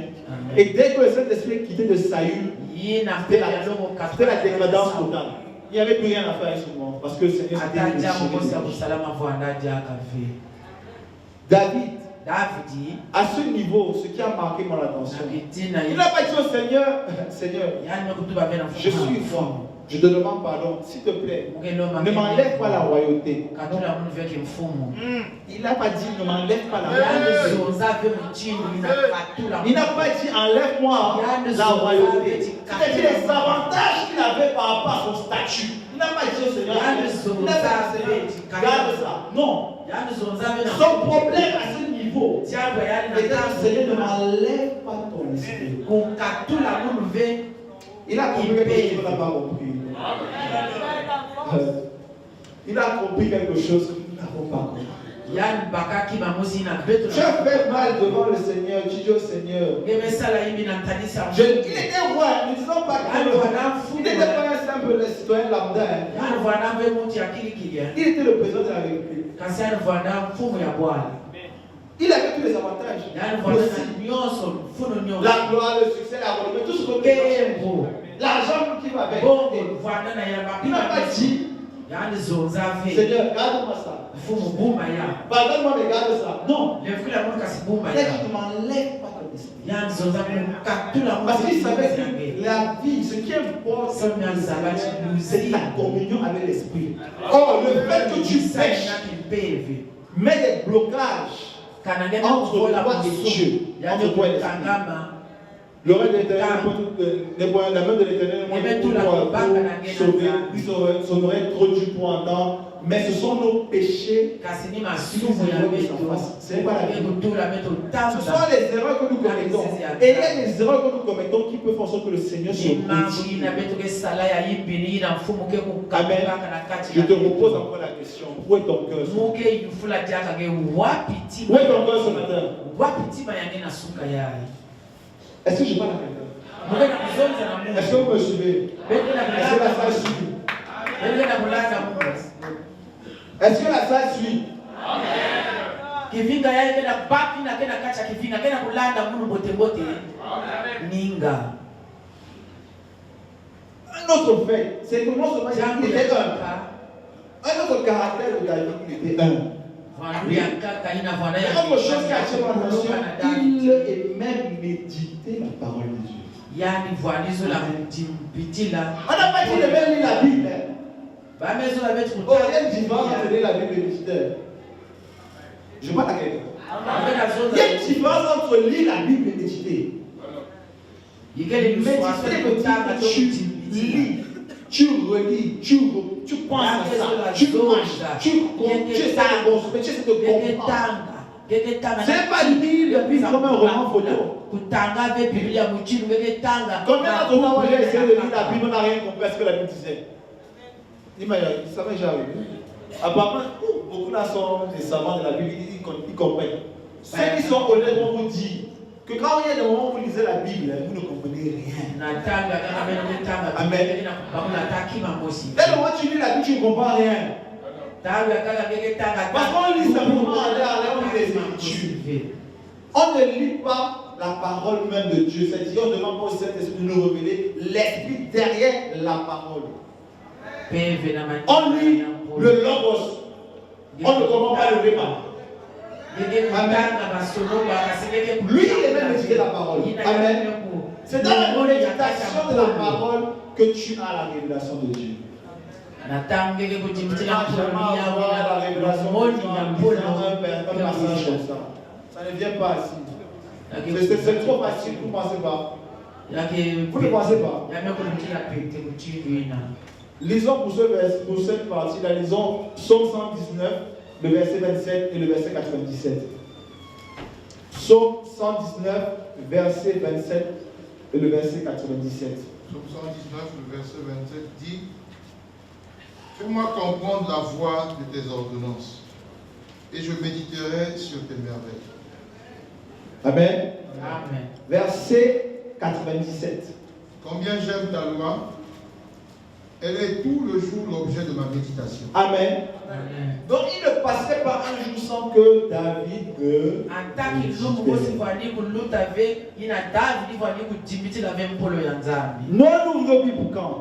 Et dès que le Saint-Esprit est quitté de Saül, c'était la décadence totale. Il n'y avait plus rien à faire à ce moment, parce que le Seigneur était David, à ce niveau, ce qui a marqué mon attention, il n'a pas dit au Seigneur: Seigneur, je suis fort, Je te demande pardon, s'il te plaît. Ne m'enlève pas la royauté. Il n'a pas dit ne m'enlève pas la royauté. Il n'a pas dit enlève-moi la royauté. C'est-à-dire les avantages qu'il avait par rapport à son statut. Il n'a pas dit au Seigneur, il n'a pas dit garde ça. Non. Son problème à ce niveau, c'est que Seigneur ne m'enlève pas ton esprit. Il a compris quelque chose qu'on n'a pas compris. Il a compris quelque chose que nous n'avons pas compris. Tu as fait mal devant le Seigneur. Tu dis au Seigneur. Il était roi, ne disons pas qu'il n'était pas un simple citoyen lambda. Il était le président de la République. Il avait tous les avantages. La gloire, le succès, la renommée, tout ce qu'on veut. L'argent qui va avec. Il n'a pas dit Seigneur, garde-moi ça. Pardonne-moi, mais garde ça. Non. Il a dit ne m'enlève pas ton esprit. Parce qu'il savait que la vie, ce qui importe, c'est la communion avec l'esprit. Or, le fait que tu pêches met des blocages entre toi et Dieu, entre toi et l'esprit. Le règne de l'Éternel, la main de l'Éternel pour sauver, son oreille trop dure pour entendre, mais ce sont nos péchés qui nous ce n'est pas la vie. Ce sont les erreurs que nous commettons. Et il y a des erreurs que nous commettons qui peuvent faire en sorte que le Seigneur se retire. Amen. Je te repose encore la question. Où est ton cœur? Où est ton cœur ce matin? Est-ce que je parle à quelqu'un? Est-ce que vous me suivez? Est-ce que la salle suit? Est-ce que la salle suit? Un autre fait, c'est que non seulement il était un autre caractère de David, il était un. Autre chose qui a attiré mon attention, il aimait méditer la parole de Dieu. On n'a pas dit de même lire la Bible. Oh, il y a une différence entre lire la Bible et méditer. Je parle à quelqu'un. Il y a une différence entre lire la Bible et méditer. Méditer veut dire que tu lis. Tu relis, tu penses à ça, tu marches, tu essaies de consommer, tu essaies de comprendre. Ce n'est pas lire la Bible comme un roman photo. Combien d'entre nous j'ai essayé de lire la Bible, on n'a rien compris à ce que la Bible disait? Ça m'est déjà arrivé. Apparemment, beaucoup là sont des savants de la Bible, ils comprennent. Ceux qui sont honnêtes vont vous dire que quand il y a des moments où vous lisez la Bible, vous ne comprenez rien. Amen. Dès le moment où tu lis la Bible, tu ne comprends rien. Parce qu'on lit simplement on lit les Écritures. On ne lit pas la parole même de Dieu. C'est-à-dire, on ne demande pas au Saint-Esprit de nous révéler l'esprit derrière la parole. On lit le logos. On ne comprend pas le réma. Lui, il est même méditer la parole. Amen. C'est dans la méditation de la parole que tu as la révélation de Dieu. La révélation ça ne vient pas ici. C'est trop facile, vous ne pensez pas? Vous ne pensez pas? Lisons pour cette partie, la lisons Psaume 119, le verset 27 et le verset 97. Psaume 119, verset 27 et le verset 97. Psaume 119, le verset 27 dit: fais-moi comprendre la voie de tes ordonnances, et je méditerai sur tes merveilles. Amen. Amen. Verset 97. Combien j'aime ta loi, elle est tout le jour l'objet de ma méditation. Amen. Amen. Donc il ne passerait pas un jour sans que David non, on ouvre le Bible pour quand?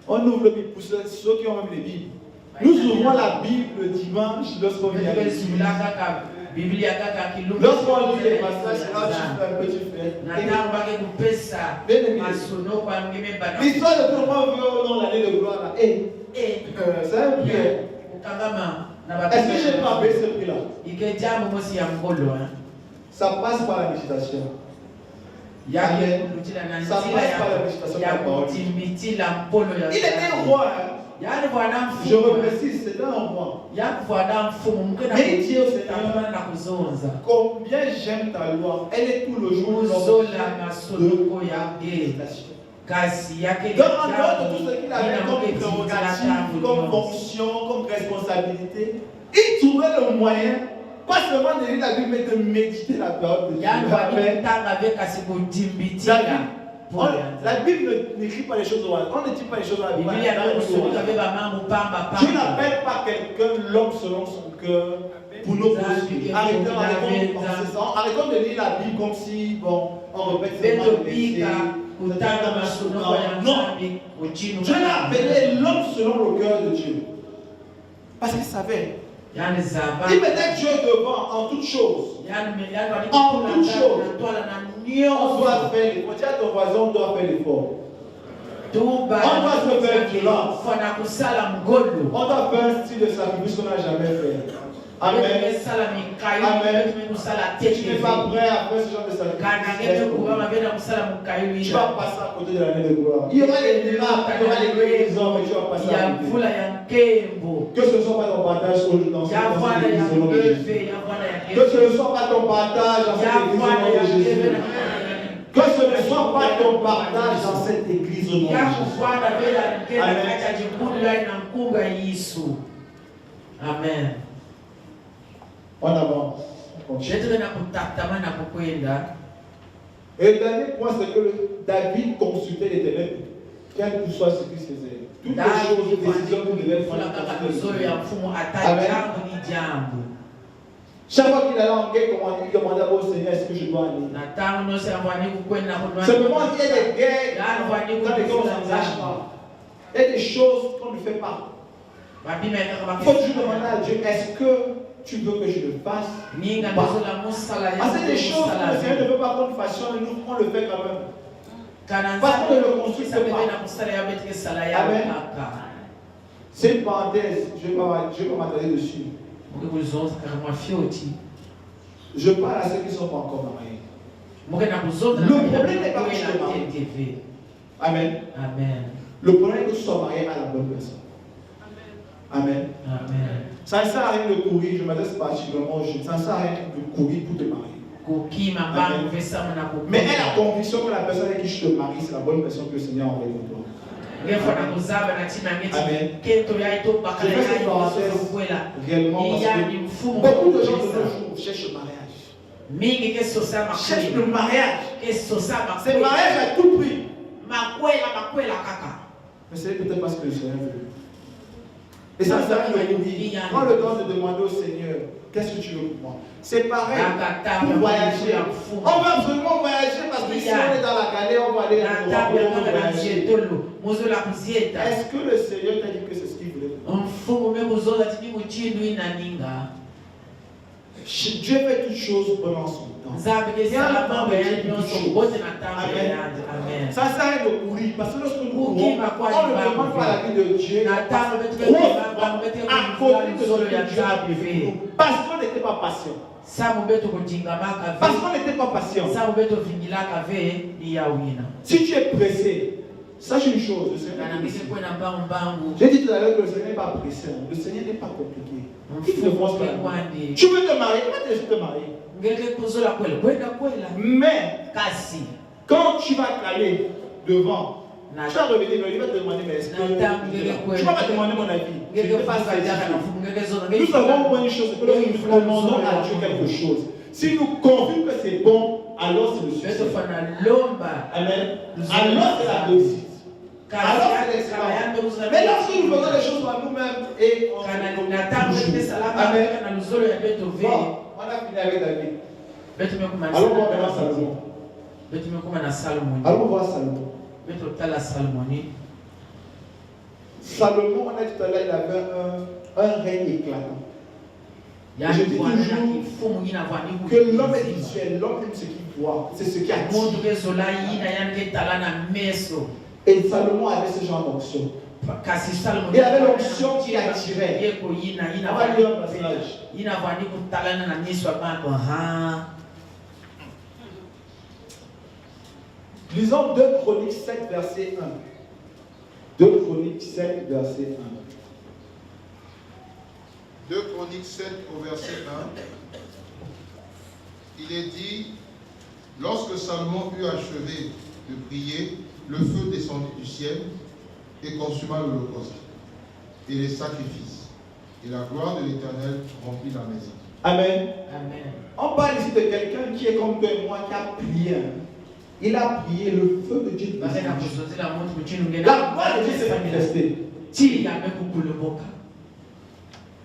On ouvre le Bible pour ceux qui ont même les Bibles. Nous ouvrons la Bible le dimanche lorsqu'on vient à l'église. Biblia kaka kilungu. Lorsqu'on lit les passages, là, tu fais un petit frère. L'histoire de comment on vit dans l'année de gloire, là. C'est un prix. Est-ce que j'ai pas payé ce prix-là? Ça passe par la méditation. Amen. Ça passe par la méditation de la parole. Il était roi. Je reprécise, c'était un roi. Mais il dit au Seigneur, combien j'aime ta loi. Elle est tout le jour de méditation. Donc, en dehors de tout ce qu'il avait comme prérogative, comme fonction, comme responsabilité, il trouvait le moyen, pas seulement de lire la Bible, mais de méditer la parole de Dieu. La Bible n'écrit pas les choses au hasard. On ne dit pas les choses à la Bible. Dieu n'appelle pas quelqu'un l'homme selon son cœur pour nos poursuivre. Arrêtons de lire la Bible comme si, bon, on répète seulement le verset. Non. Dieu a appelé l'homme selon le cœur de Dieu. Parce qu'il savait. Il mettait Dieu devant en toutes choses. En toutes choses. On doit faire l'effort. Tiens, ton voisin, on doit faire l'effort. On doit se faire violence. On doit faire un style de sacrifice qu'on n'a jamais fait. Amen. Amen. Tu n'es pas prêt à faire ce genre de sacrifice. Tu vas passer à côté de l'année de gloire. Il y aura les miracles, il y aura les guérisons, mais tu vas passer à côté. Que ce ne soit pas ton partage dans cette église au nom de Jésus. Que ce ne soit pas ton partage dans cette église au nom de Jésus. Que ce ne soit pas ton partage dans cette église au nom de Jésus. Amen. On avance. Et le dernier point, c'est que David consultait l'Éternel, quel que soit ce qu'il faisait. Toutes les choses, les décisions qu'il devait prendre. Chaque fois qu'il allait en guerre, il demandait au Seigneur, est-ce que je dois aller? Simplement, il y a des guerres dans lesquelles on ne s'engage pas. Il y a des choses qu'on ne fait pas. Il faut toujours demander à Dieu, est-ce que tu veux que je le fasse? Parce que des choses que le Seigneur ne veut pas qu'on le fasse, nous on le fait quand même. Parce qu'on ne le consulte pas. Amen. C'est une parenthèse, je ne vais pas m'attarder dessus. Je parle à ceux qui ne sont pas encore mariés. Le problème n'est pas que tu te maries. Amen. Amen. Le problème est que tu sois marié à la bonne personne. Amen. Amen. Ça ne sert à rien de courir, je m'adresse particulièrement aux jeunes, ça ne sert à rien de courir pour te marier. Amen. Mais aie la conviction que la personne avec qui je te marie, c'est la bonne personne que le Seigneur a envoyée pour toi. Amen. Je fais cette parenthèse réellement parce que beaucoup de gens de nos jours cherchent le mariage. Cherchent le mariage. C'est le mariage à tout prix. Mais c'est peut-être parce que le Seigneur veut. Et ça sert à rien de dire. Prends le temps de demander au Seigneur, qu'est-ce que tu veux pour moi? C'est pareil pour voyager. On va absolument voyager parce que si on est dans la galère, on va aller dans voyager. Est-ce que le Seigneur t'a dit que c'est ce qu'il voulait? Dieu fait toutes choses pendant son temps. Il y a un temps de Dieu pour toutes choses. Amen. Ça sert à rien de courir parce que lorsque nous courons, on ne demande pas la vie de Dieu. Parce qu'on n'était pas patient. Parce qu'on n'était pas patient. Si tu es pressé, sache une chose, le Seigneur est pressé. J'ai dit tout à l'heure que le Seigneur n'est pas pressé. Le Seigneur n'est pas compliqué. Il te force pas. Tu veux te marier, tu vas te laisser te marier. Mais quand tu vas caler devant, tu vas revenir, il va te demander, mais est-ce que tu ne vas pas demander mon avis? Je ne sais pas ça. Nous savons une chose, c'est que lorsque nous demandons à Dieu quelque chose, si nous convainquons que c'est bon, alors c'est le succès. Amen. Alors c'est la réussite. Alors c'est l'excellence. Mais lorsque nous faisons les choses par nous-mêmes et on se Amen. Bon, on a fini avec David. Allons voir maintenant Salomon. Allons voir Salomon. Salomon, on a dit tout à l'heure, il avait un règne éclatant. Et je dis toujours que l'homme est visuel, l'homme aime ce qu'il voit, c'est ce qui attire. Et Salomon avait ce genre d'onction. Il avait l'onction qui attirait. On va lire un passage. Lisons 2 Chroniques 7, verset 1. 2 Chroniques 7, verset 1. 2 Chroniques 7 au verset 1. Il est dit, lorsque Salomon eut achevé de prier, le feu descendit du ciel et consuma l'holocauste et les sacrifices. Et la gloire de l'Éternel remplit la maison. Amen. Amen. On parle ici de quelqu'un qui est comme toi et moi, qui a prié. Il a prié, le feu de Dieu. La gloire de Dieu s'est manifestée.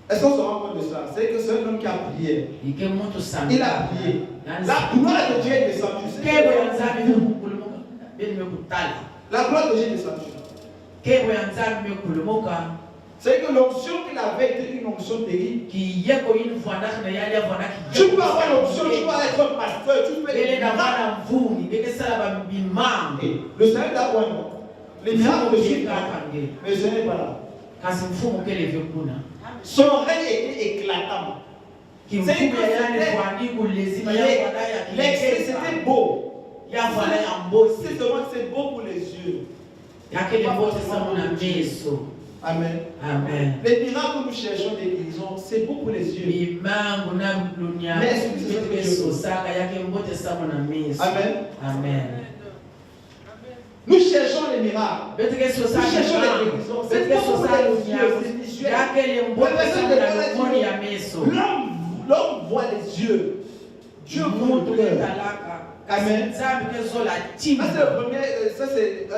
Est-ce qu'on se rend compte de ça? C'est que c'est un homme qui a prié. Il a prié. La gloire de Dieu est descendue. La gloire de Dieu est descendue. C'est que l'onction qu'il avait été une onction terrible. Tu peux avoir l'onction, tu peux être un pasteur, tu peux être le Seigneur t'a quoi, non? Les miracles ne suivent pas. Mais ce n'est pas là. Son règne était éclatant. L'excès, c'était beau. C'est seulement que c'est beau pour les yeux. Amen. Amen. Les miracles que nous cherchons des guérisons, c'est beau pour les yeux. Mais est-ce que c'est ce que Amen. Amen. Nous cherchons les miracles. Nous cherchons les guérisons. C'est beau pour les yeux, c'est visuel. L'homme voit les yeux. Dieu voit le cœur. Amen. Ça c'est le premier, ça c'est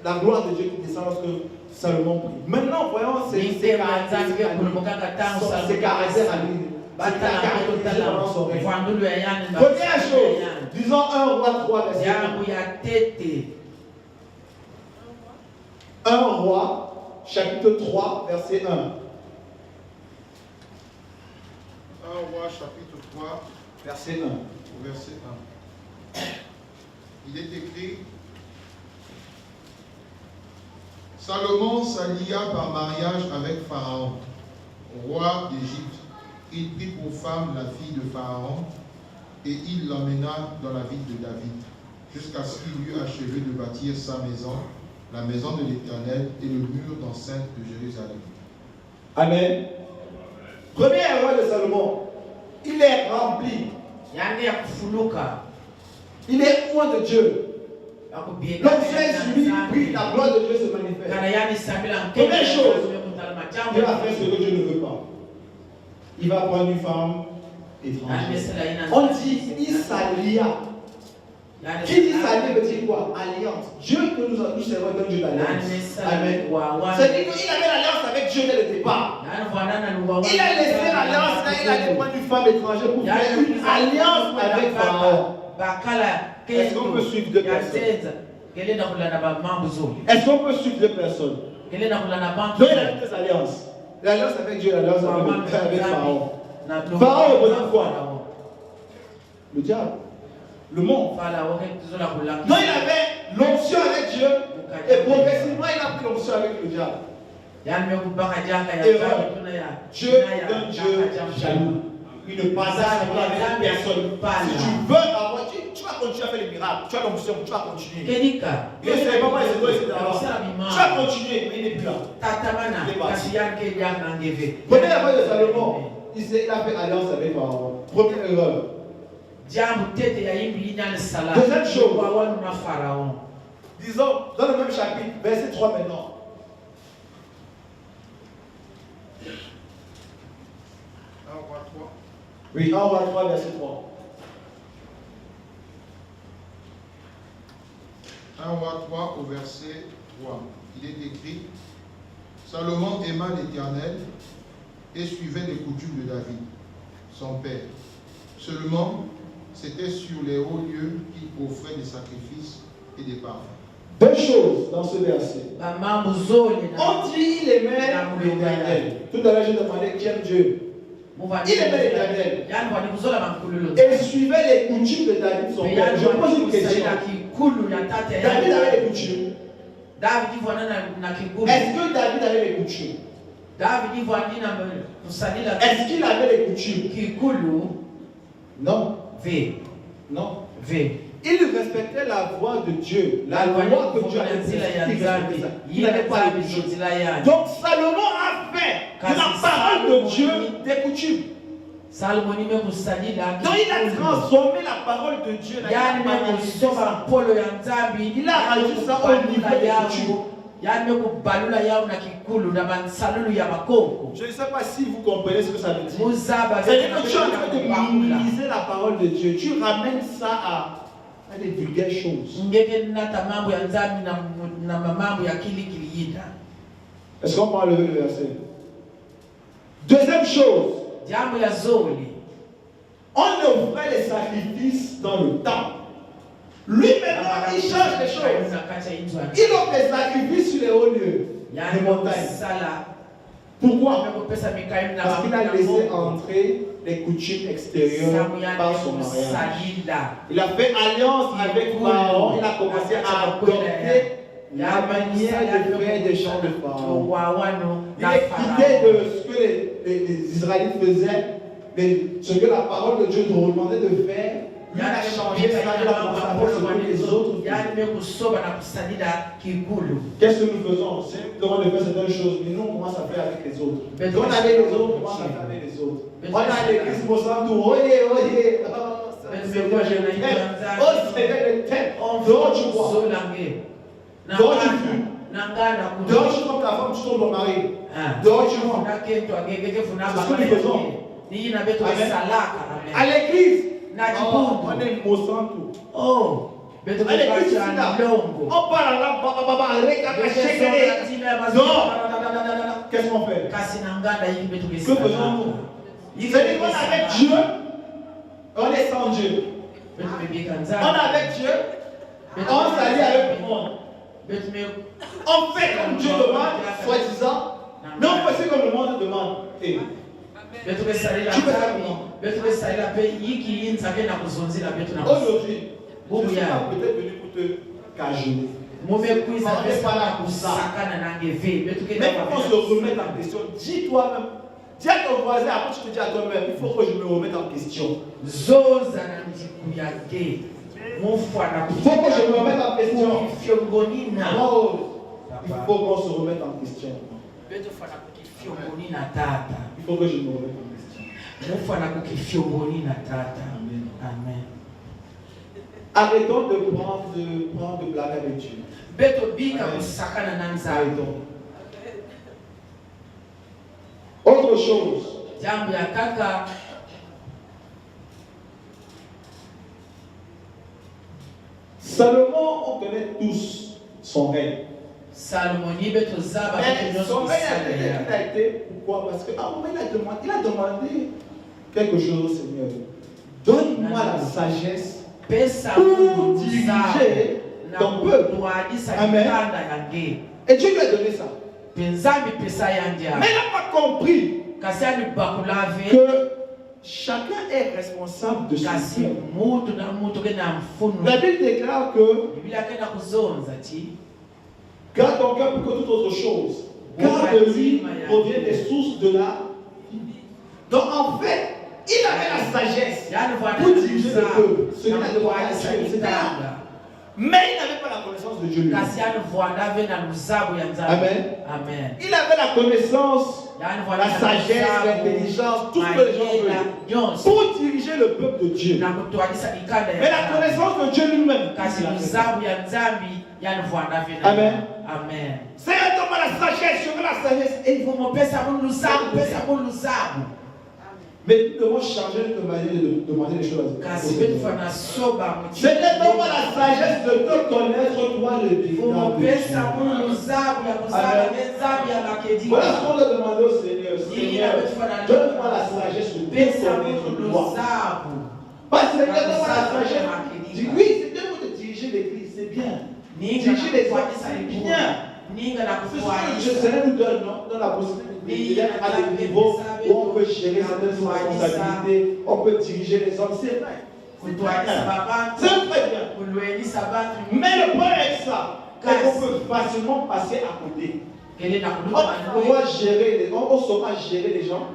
la gloire de Dieu qui descend lorsque Salomon prie. Maintenant, voyons ses caractères à lui. Première chose, disons 1 roi 3, verset 1. 1 roi, chapitre 3, verset 1. 1 roi, chapitre 3, verset 1. Verset 1. Il est écrit, Salomon s'allia par mariage avec Pharaon, roi d'Égypte. Il prit pour femme la fille de Pharaon et il l'emmena dans la ville de David, jusqu'à ce qu'il eût achevé de bâtir sa maison, la maison de l'Éternel et le mur d'enceinte de Jérusalem. Amen. Premier roi de Salomon, il est rempli. Il est loin de Dieu. L'onction est sur lui, puis la gloire de Dieu se manifeste. Première chose, il va faire ce que Dieu ne veut pas. Il va prendre une femme étrangère. On dit, il s'allia. Qui dit s'allier veut dire quoi? Alliance. Dieu que nous servons est un Dieu d'alliance. Amen. C'est-à-dire qu'il avait l'alliance avec Dieu dès le départ. Il a laissé l'alliance là, il a prendre une femme étrangère pour faire une alliance avec Pharaon. Est-ce qu'on peut suivre deux personnes? Est-ce qu'on peut suivre deux personnes? Donc il a deux alliances. L'alliance avec Dieu, l'alliance avec Pharaon. Pharaon représente quoi? Le diable. Le monde. Donc il avait l'onction avec Dieu et progressivement il a pris l'onction avec le diable. Erreur. Dieu est un Dieu jaloux. Il ne passe pas avec personne. Si tu veux avoir, tu vas continuer à faire les miracles. Tu as l'onction, tu vas continuer. Il ne sait pas c'est toi, etc. Tu vas continuer, mais il n'est plus là. Première erreur de Salomon, il a fait alliance avec Pharaon. Première erreur. Deuxième chose, disons, dans le même chapitre, verset 3 maintenant. Oui, 1 roi 3, verset 3. 1 roi 3 au verset 3. Il est écrit, Salomon aima l'Éternel et suivait les coutumes de David, son père. Seulement, c'était sur les hauts lieux qu'il offrait des sacrifices et des parfums. Deux choses dans ce verset. On dit il aimait l'Éternel. Tout à l'heure, j'ai demandé qui aime Dieu. Il aimait l'Éternel. Yani wali kuzola mankululu. Et il suivait les coutumes de David, son père. Je pose une question. David avait les coutumes. Est-ce que David avait les coutumes? Est-ce qu'il avait les coutumes? Non. Non. Il respectait la voix de Dieu, la loi que Dieu avait dit. Il n'avait pas les coutumes. Donc Salomon a fait de la parole de Dieu des coutumes. Donc il a transformé la parole de Dieu. Il a rajouté ça au niveau des coutumes. Je ne sais pas si vous comprenez ce que ça veut dire. C'est-à-dire que tu es en train de minimiser la parole de Dieu. Tu ramènes ça à des vulgaires choses. Est-ce qu'on peut enlever le verset? Deuxième chose. On offrait les sacrifices dans le temple. Lui maintenant, il change les choses. Il offre les sacrifices sur les hauts lieux, les montagnes. Pourquoi? Parce qu'il a laissé entrer les coutumes extérieures par son mariage. Il a fait alliance avec Pharaon. Il a commencé à adopter la manière de faire des chants de Pharaon. Il est quitté de ce que les Israélites faisaient, ce que la parole de Dieu nous demandait de faire. Il a changé ça, il a commencé à faire ce que les autres faisaient. Qu'est-ce que nous faisons? C'est nous demandons de faire certaines choses, mais nous on commence à faire avec les autres. Donc on avait les autres, on commence à faire avec les autres. On a l'église Mosantou, oyez, oyez. Oh, c'est le thème. Dehors tu vois. Dehors tu fumes. Dehors tu trompes ta femme, tu trompes ton mari. Dehors tu vois. C'est ce que nous faisons. À l'église. On est Mosantou. Oh, à l'église, on parle là, non. Qu'est-ce qu'on fait? Que faisons-nous? C'est-à-dire qu'on est avec Dieu, on est sans Dieu. On est avec Dieu, on s'allie avec le monde. On fait comme Dieu demande, soi-disant, mais on fait ce que le monde demande. Tu fais ça comment? Aujourd'hui, je suis peut-être venu pour te cajoler. On n'est pas là pour ça. Mais quand on se remet en question, dis toi-même, dis à ton voisin, après tu te dis à toi-même, il faut que je me remette en question. Il faut que je me remette en question. Oh, il faut qu'on se remette en question. Il faut que je me remette en question. Amen. Arrêtons de prendre de blagues avec Dieu. Arrêtons. Autre chose. Salomon, on connaît tous son règne. Mais son règne a été pourquoi? Parce qu'à un moment il a demandé quelque chose au Seigneur. Donne-moi la sagesse pour diriger ton peuple. Amen. Et Dieu lui a donné ça. Mais il n'a pas compris que chacun est responsable de son peuple. La Bible déclare que garde ton cœur plus que toute autre chose. Car de lui proviennent les sources de la vie. Donc en fait, il avait la sagesse pour diriger le peuple. Ce qu'il a demandé à Dieu, c'était là. Mais il n'avait pas la connaissance de Dieu lui. Amen. Il avait la connaissance, la sagesse, l'intelligence, tout ce que les gens veulent pour diriger le peuple de Dieu. Mais la connaissance de Dieu lui-même. Amen. Seigneur, donne-moi la sagesse, je veux la sagesse. Mais nous devons changer notre manière de demander les choses à Dieu. Seigneur, donne-moi la sagesse de te connaître, toi le véritable Dieu. Voilà ce qu'on doit demander au Seigneur. Seigneur, donne-moi la sagesse de te connaître, toi. Pas Seigneur, donne-moi la sagesse. Dis oui, c'est bien de diriger l'église, c'est bien. Diriger les hommes, c'est bien. C'est ce que le Seigneur nous donne, non? Dans la possibilité d'être à des niveaux où on peut gérer certaines responsabilités, on peut diriger les hommes, c'est vrai. C'est très bien. Mais le problème avec ça, c'est qu'on peut facilement passer à côté. On doit gérer, on saura gérer les gens,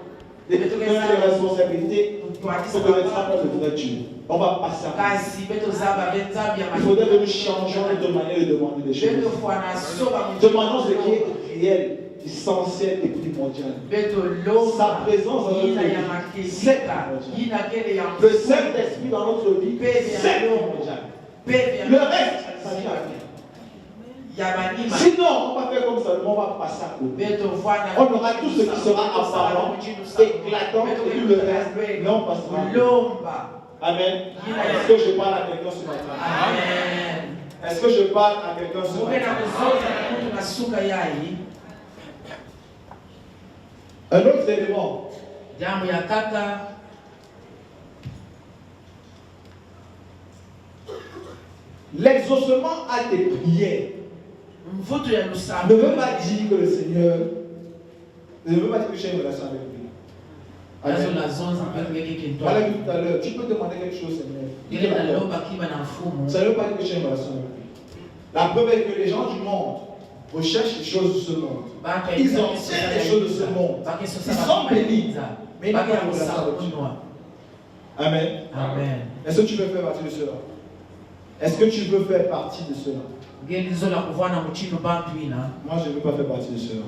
les responsabilités, pour connaître le vrai Dieu. On va passer à côté. Il faudrait que nous changions notre manière de demander des choses. Demandons ce qui est réel, essentiel et primordial. Sa présence dans notre vie, c'est primordial. Le Saint-Esprit dans notre vie, c'est primordial. Le reste, ça vient après. Sinon, on va faire comme ça, on va passer à côté. On aura tout ce qui sera apparent, éclatant, et tout le reste, mais on passera à côté. Amen. Est-ce que je parle à quelqu'un ce matin? Amen. Est-ce que je parle à quelqu'un ce matin? Un autre élément. L'exaucement à tes prières ne veut pas dire que le Seigneur ne veut pas dire que j'ai une relation avec lui. Amen. Voilà, tout à l'heure, tu peux demander quelque chose, Seigneur. Ça ne veut pas dire que j'ai une relation avec lui. La preuve est que les gens du monde recherchent les choses de ce monde. Ils enseignent les choses de ce monde. Ils sont bénis, mais ils n'ont pas de relation avec Dieu. Amen. Amen. Est-ce que tu veux faire partie de cela? Est-ce que tu veux faire partie de cela? Moi, je ne veux pas faire partie de cela.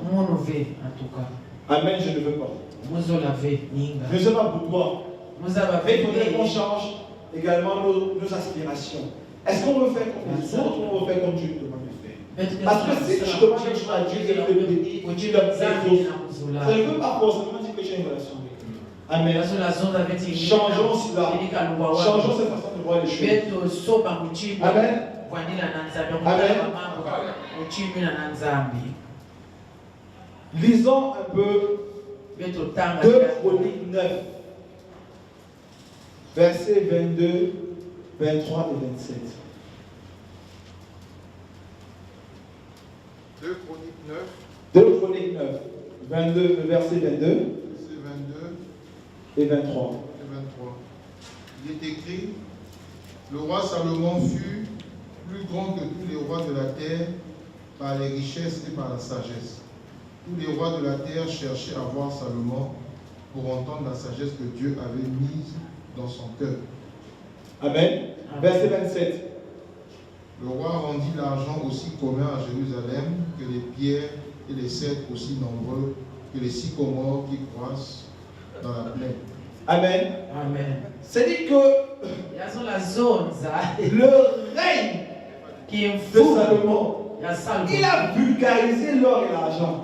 Amen, je ne veux pas. Je ne sais pas pour toi. Mais il faudrait qu'on change également nos aspirations. Est-ce qu'on veut faire comme les autres ou on veut faire comme Dieu nous demande de faire? Parce que si tu demandes quelque chose à Dieu, il te bénit, tu le fais. Ça ne veut pas forcément dire que j'ai une relation avec lui. Amen. Changeons cela. Changeons cette façon de voir les choses. Amen. Amen. Lisons un peu 2 Chroniques 9, versets 22, 23 et 27. 2 Chroniques 9. 2 Chroniques 9, 22, verset 22 Verset 22 et 23. et 23. Il est écrit: le roi Salomon fut plus grand que tous les rois de la terre par les richesses et par la sagesse. Tous les rois de la terre cherchaient à voir Salomon pour entendre la sagesse que Dieu avait mise dans son cœur. Amen. Verset 27. Le roi rendit l'argent aussi commun à Jérusalem que les pierres et les cèdres aussi nombreux que les sycomores qui croissent dans la plaine. Amen. Amen. C'est-à-dire que le règne de Salomon, il a vulgarisé l'or et l'argent.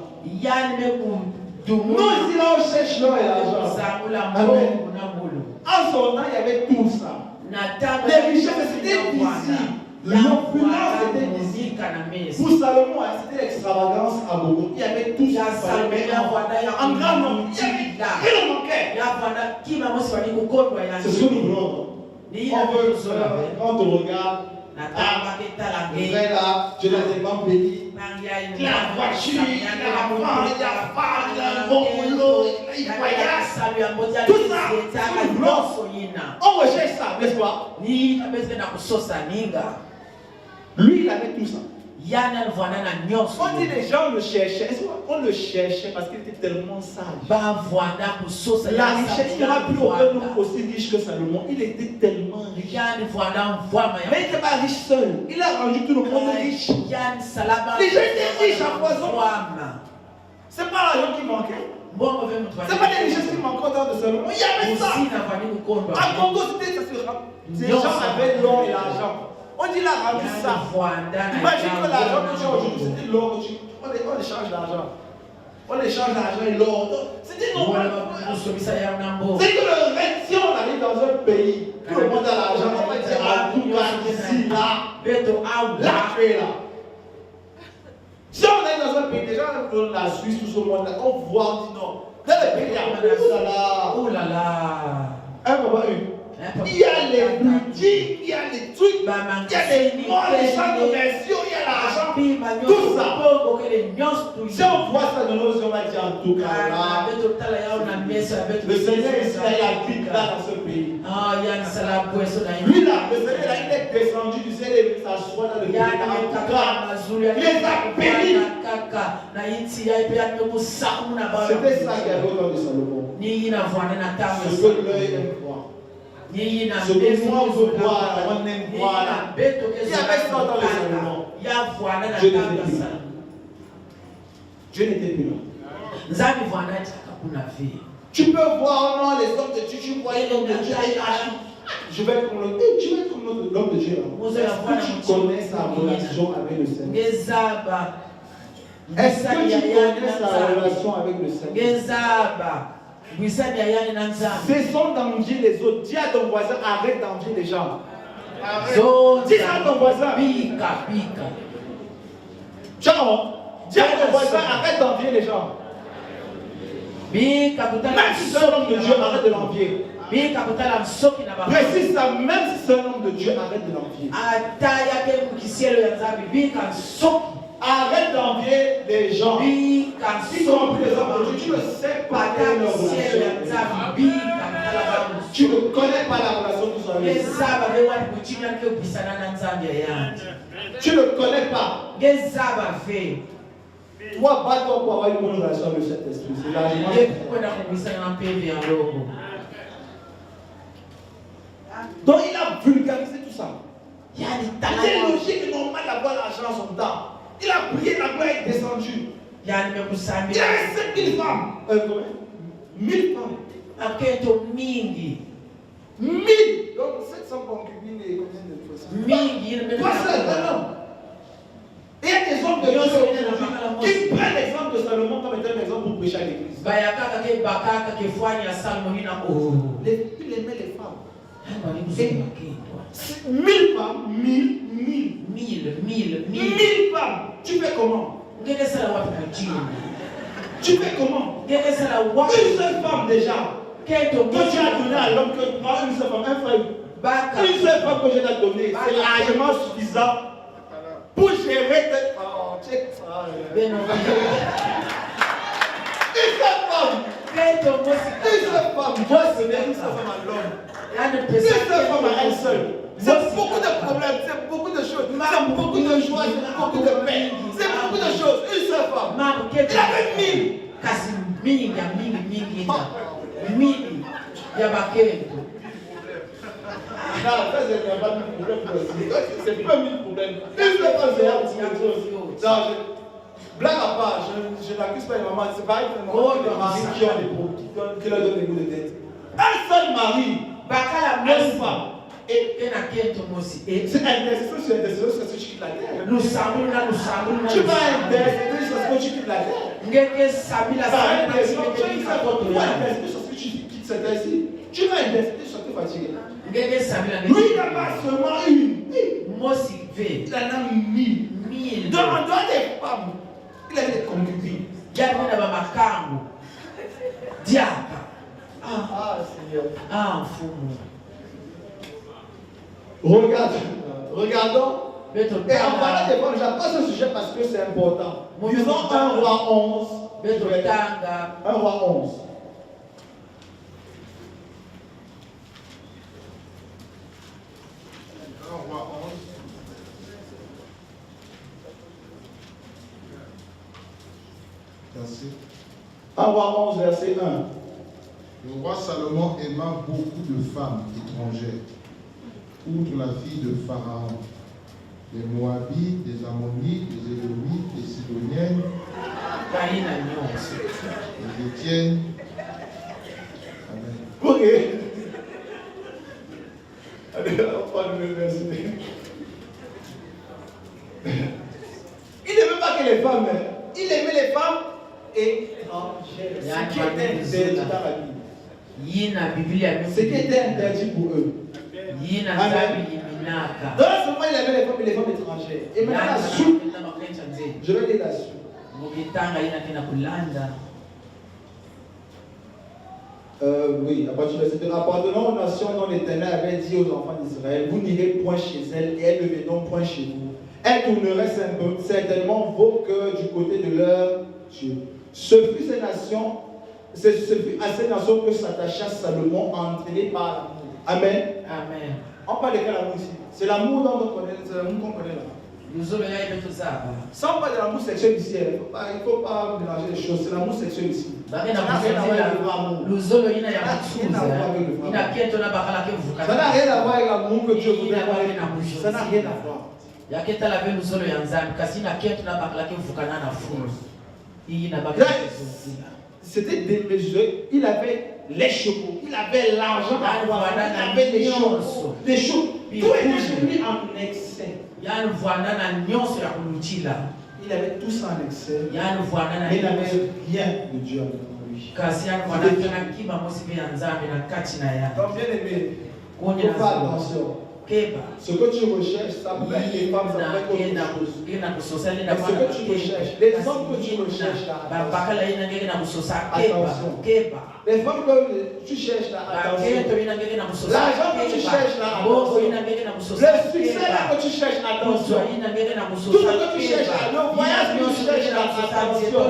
Nous, ici, là, on cherche l'or et l'argent. Amen. En son temps, il y avait tout ça. Les richesses, c'était visible. L'opulence était visible. Pour Salomon, c'était l'extravagance à beaucoup. Il y avait tout ça. En grand nombre. Il manquait. C'est ce que nous voulons. On veut, quand on regarde, le vrai là, je les ai pas bénis. La voiture, la femme, il a un bon boulot, il voyage. Tout ça, on recherche ça, n'est-ce pas? Lui, il avait tout ça. On dit les gens le cherchaient. Est-ce qu'on le cherchait parce qu'il était tellement sage? La richesse, il n'y aura plus aucun homme aussi riche que Salomon. Il était tellement riche. Mais il n'était pas riche seul. Il a rendu tout le monde riche. Les gens étaient riches à poison. Ce n'est pas l'argent qui manquait. Ce n'est pas des richesses qui manquaient au temps de Salomon. Il y avait ça. À Congo, c'était ça. Les gens avaient l'or et l'argent. On dit il a rendu ça. Imagine que l'argent que tu as aujourd'hui, c'était l'or. On échange l'argent. On échange l'argent et l'or. C'était normal. C'est que le reste, si on arrive dans un pays, tout le monde a l'argent, on va dire en tout cas ici, là, tu es là. Si on est dans un pays, déjà dans la Suisse, tout ce monde-là, on voit, on dit non. Dans le pays, il y a oh là là. un moment, il y a les boutiques, il y a les trucs, il y a les mois, les champs commerciaux, il y a l'argent, tout ça. Si on voit ça dans nos yeux, on va dire en tout cas là, Le Seigneur Israël habite là dans ce pays. Ah, il y a une salle pour ça. Lui là, le Seigneur là, il est descendu du ciel et s'assoit dans le pays. Il les a bénis. C'était ça qui avait au temps de Salomon. Ce que l'œil aime voir. Ce que moi je veux voir, on aime voir. Il y avait ça dans le Salomon. Dieu n'était plus là. Tu peux voir, non, les hommes de Dieu, tu vois les hommes de Dieu. Je vais être comme l'homme. Tu vas être comme l'homme de Dieu. Est-ce que tu connais sa relation avec le Seigneur? Est-ce que tu connais sa relation avec le Seigneur? Cessons d'envier les autres. Dis à ton voisin, arrête d'envier les gens. Dis à ton voisin. Ciao. Dis à ton voisin, arrête d'envier les gens. Même si c'est un homme de Dieu, arrête de l'envier. Précise ça, même si c'est un homme de Dieu, arrête de l'envier. Arrête d'envier les gens. Y compris les hommes de Dieu, tu ne sais pas quelle est leur relation. Tu ne connais pas la relation que vous avez. Tu ne connais pas. Toi, bats-toi pour avoir une bonne relation avec cet esprit. C'est largement. Donc il a vulgarisé tout ça. C'est logique et normal d'avoir l'argent en son temps. Il a prié, la gloire est descendue. Il y avait 7000 femmes. Combien? 1000 femmes. 1000. Donc 700 concubines et combien de personnes? Toi seul, un homme. Et il y a des hommes de Dieu qui prennent l'exemple de Salomon comme étant un exemple pour prêcher à l'église. Il aimait les femmes. 1000 femmes, 1000 femmes. Tu fais comment? Tu fais comment? Une seule femme déjà. Que tu as donné à l'homme que moi, une seule femme, un frère. Une seule femme que je t'ai donnée, c'est largement suffisant pour gérer cette femme. Une seule femme. Moi, c'est une seule femme à l'homme. Une seule femme à elle seule. C'est beaucoup de problèmes, c'est beaucoup de choses, c'est beaucoup de joie, c'est beaucoup de paix, c'est beaucoup de choses. Une seule femme. Il avait 1000. Non, ça c'est pas 1000 problèmes. C'est pas 1000 problèmes. Une seule femme, c'est un petit peu. Blague à part, je n'accuse pas les mamans, c'est pareil que les maris qui leur donnent des coups de tête. Un seul mari, une femme. Et c'est intercession sur intercession jusqu'à ce que tu quittes la terre. Tu vas intercéder jusqu'à ce que tu quittes la terre. Tu vas intercéder jusqu'à ce que tu fatigues. Lui, il n'a pas seulement une. Il en a 1000. Dans le droit des femmes, il a des concubines. Ah, Seigneur. Regardons. Et en parlant des femmes, j'apprends ce sujet parce que c'est important. Disons 1 roi 11. 1 roi 11. Un roi 11, verset 1. Le roi Salomon aima beaucoup de femmes étrangères, outre la fille de Pharaon, les Moabites, les Ammonites, les Édomites, les Sidoniennes, les Étiennes. Amen. Ok. Allez, on va le verset. Il n'aimait pas que les femmes, il aimait les femmes étrangères. Ce qui était interdit dans la Bible. Ce qui était interdit pour eux. Amen. Dans ce moment, il aimait les femmes étrangères. Et maintenant, la suite. Je vais lire la suite. Oui, à partir de cette appartenant aux nations dont l'Éternel avait dit aux enfants d'Israël, vous n'irez point chez elles et elles ne viendront point chez vous. Elles tourneraient certainement vos cœurs du côté de leur Dieu. Ce fut ces nations c'est à cette nation que s'attacha Salomon, entraîné par l'amour. Amen. Amen. On parle de quel amour ici? C'est l'amour dont on connaît, c'est l'amour qu'on connaît là. Sans parler de l'amour sexuel ici, il ne faut pas mélanger les choses. C'est l'amour sexuel ici. Ça n'a rien à voir avec l'amour. Ça n'a rien à voir avec l'amour que Dieu voudrait avoir. Ça n'a rien à voir. C'était démesuré. Il avait les chevaux, il avait l'argent, il avait les choses. Les choses. Tout était devenu en excès. Il avait tout ça en excès. Mais il n'avait rien de Dieu avec lui. Donc, bien aimé, il faut faire attention. Ce que tu recherches, ça peut être les femmes, ça peut être autre chose. Mais ce que tu recherches, les hommes que tu recherches là, attention. Les femmes que tu cherches là, attention. L'argent que tu cherches là, attention. Le succès là que tu cherches, attention. Tout ce que tu cherches là, le voyage que tu cherches là, attention.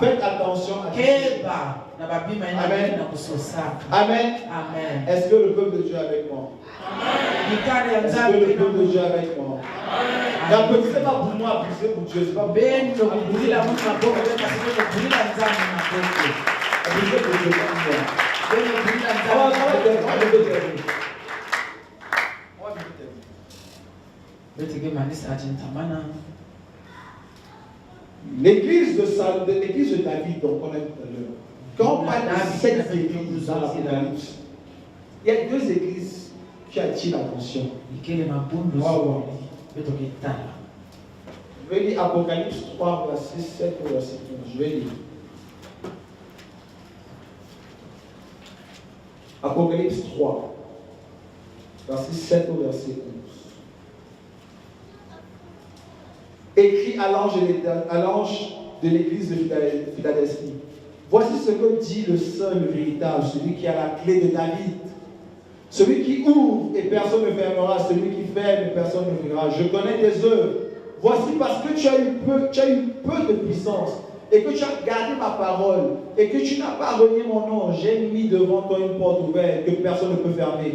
Faites attention à ça. Amen. Amen. Amen. Est-ce que le peuple de Dieu est avec moi? Est-ce que le peuple de Dieu est avec moi? La petite, ce n'est pas pour moi, c'est pour Dieu. C'est pas pour moi. L'église de David, donc on a dit tout à l'heure. Quand on parle de cette église dans l'Apocalypse, il y a deux églises qui attirent l'attention. Je vais lire Apocalypse 3, verset 7 au verset 11. Je vais lire. Apocalypse 3, verset 7 au verset 11. Écrit à l'ange de l'église de Philadelphie. Voici ce que dit le seul véritable, celui qui a la clé de David. Celui qui ouvre et personne ne fermera, celui qui ferme et personne ne verra. Je connais tes œuvres. Voici parce que tu as eu peu de puissance et que tu as gardé ma parole et que tu n'as pas renié mon nom. J'ai mis devant toi une porte ouverte que personne ne peut fermer.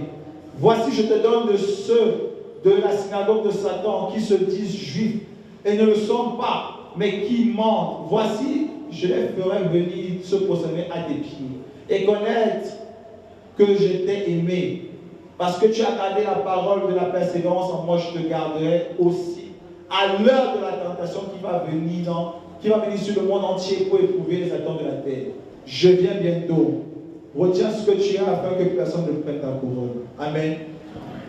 Voici, je te donne de ceux de la synagogue de Satan qui se disent juifs et ne le sont pas, mais qui mentent. Voici, je les ferai venir se prosterner à tes pieds et connaître que je t'ai aimé. Parce que tu as gardé la parole de la persévérance en moi, je te garderai aussi à l'heure de la tentation qui va venir sur le monde entier pour éprouver les attentes de la terre. Je viens bientôt. Retiens ce que tu as afin que personne ne prenne ta couronne. Amen.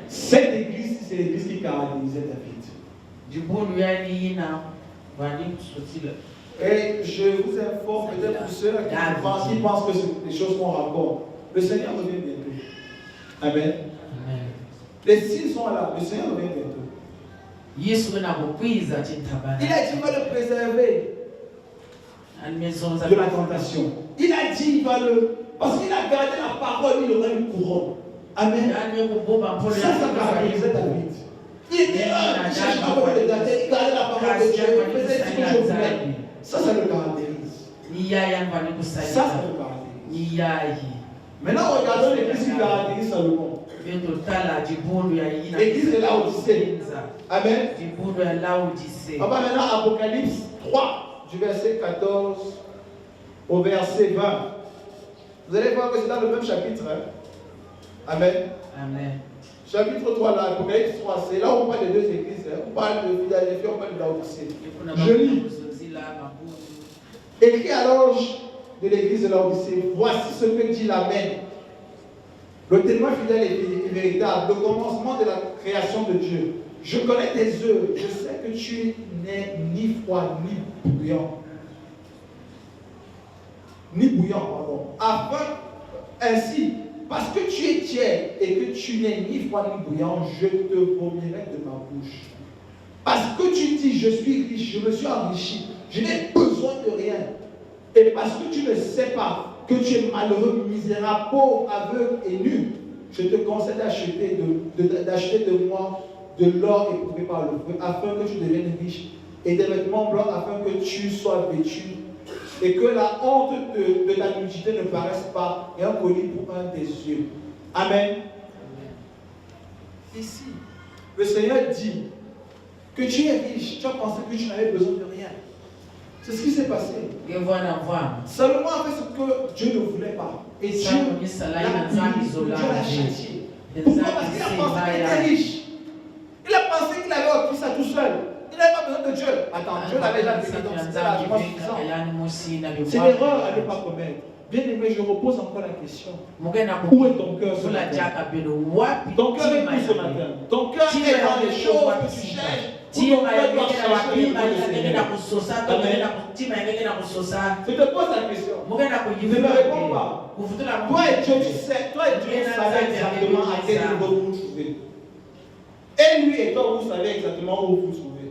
Cette église, c'est l'église qui caractérisait David. Et je vous informe, peut-être pour ceux qui pensent que c'est des choses qu'on raconte. Le Seigneur revient bientôt. Amen. Les signes sont là. Le Seigneur revient bientôt. Il a dit qu'il va le préserver de la tentation. Il a dit qu'il va le... Parce qu'il a gardé la parole, il aura une couronne. Amen. Ça caractérisait David. Il était il cherchait la parole de Dieu, il gardait la parole de Dieu, il faisait ce que Dieu voulait. Ça le caractérise. Ça le caractérise. Maintenant, regardons l'église qui caractérise Salomon. L'église de Laodicée. Amen. On va maintenant Apocalypse 3, du verset 14 au verset 20. Vous allez voir que c'est dans le même chapitre. Hein? Amen. Amen. Chapitre 3, là, Apocalypse 3, c'est là où on parle des deux églises. Hein? On parle de Philadelphie, on parle de Laodicée. Je lis. Écrit à l'ange de l'église de Laodicée, voici ce que dit l'Amen. Le témoin fidèle et véritable, le commencement de la création de Dieu. Je connais tes œuvres, je sais que tu n'es ni froid ni bouillant. Afin, ainsi, parce que tu es tiède et que tu n'es ni froid ni bouillant, je te vomirai de ma bouche. Parce que tu dis, je suis riche, je me suis enrichi, je n'ai besoin de rien. Et parce que tu ne sais pas que tu es malheureux, misérable, pauvre, aveugle et nu, je te conseille d'acheter de moi de l'or éprouvé par le feu, afin que tu deviennes riche, et des vêtements blancs, afin que tu sois vêtu, et que la honte de ta nudité ne paraisse pas et un colis pour un des yeux. Amen. Ici, le Seigneur dit que tu es riche, tu as pensé que tu n'avais besoin de rien. C'est ce qui s'est passé. Seulement en fait ce que Dieu ne voulait pas. Et Dieu l'a châtié. Pourquoi? Parce qu'il a pensé qu'il était riche. Il a pensé qu'il avait obtenu ça tout seul. Il n'avait pas besoin de Dieu. Attends, Dieu l'avait déjà béni, donc c'était largement suffisant. C'est l'erreur à ne pas commettre. Bien aimé, je repose encore la question. Où est ton cœur ce matin? Ton cœur est où ce matin? Ton cœur est dans les choses que tu cherches. Ou ton cœur doit chercher le Seigneur. Amen. Je te pose la question. Ne me réponds pas. Toi et Dieu, tu sais, toi et Dieu, vous savez exactement à quel niveau vous vous trouvez. Et lui et toi, vous savez exactement où vous vous trouvez.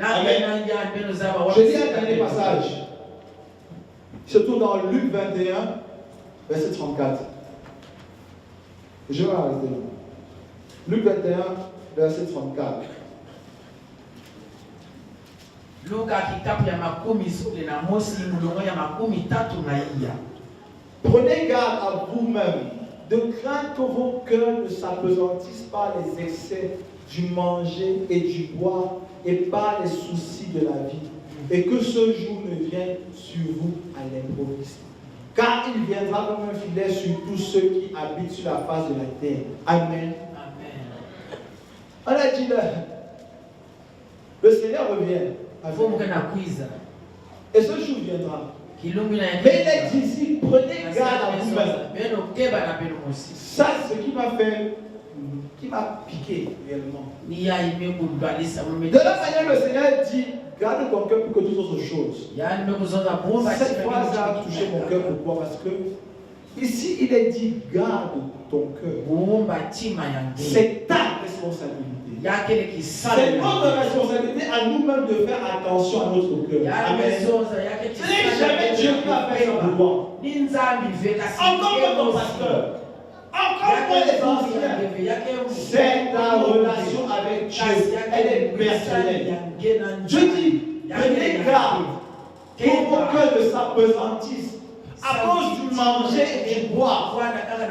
Amen. Je lis un dernier passage. Surtout dans Luc 21, verset 34. Je vais arrêter là. Luc 21, verset 34. Prenez garde à vous-même de craindre que vos cœurs ne s'apesantissent par les excès du manger et du boire et par les soucis de la vie, et que ce jour ne vienne sur vous à l'improviste. Car il viendra comme un filet sur tous ceux qui habitent sur la face de la terre. Amen. On a dit là, le Seigneur revient. Et ce jour viendra. Mais il est dit ici, prenez garde à vous-même. Ça, c'est ce qui m'a fait, qui m'a piqué réellement. De la manière, le Seigneur dit, garde ton cœur plus que toutes autres choses. Cette phrase a touché mon cœur. Pourquoi? Parce que ici, il est dit, garde ton cœur. C'est ta responsabilité. C'est notre responsabilité à nous-mêmes de faire attention à notre cœur. Amen. Ce n'est jamais Dieu qui va faire son pouvoir. Encore moins ton pasteur. Encore moins les anciens. C'est ta relation avec Dieu. Elle est personnelle. Je dis, prenez garde pour vos cœurs ne s'apesantissent à cause du manger et du boire.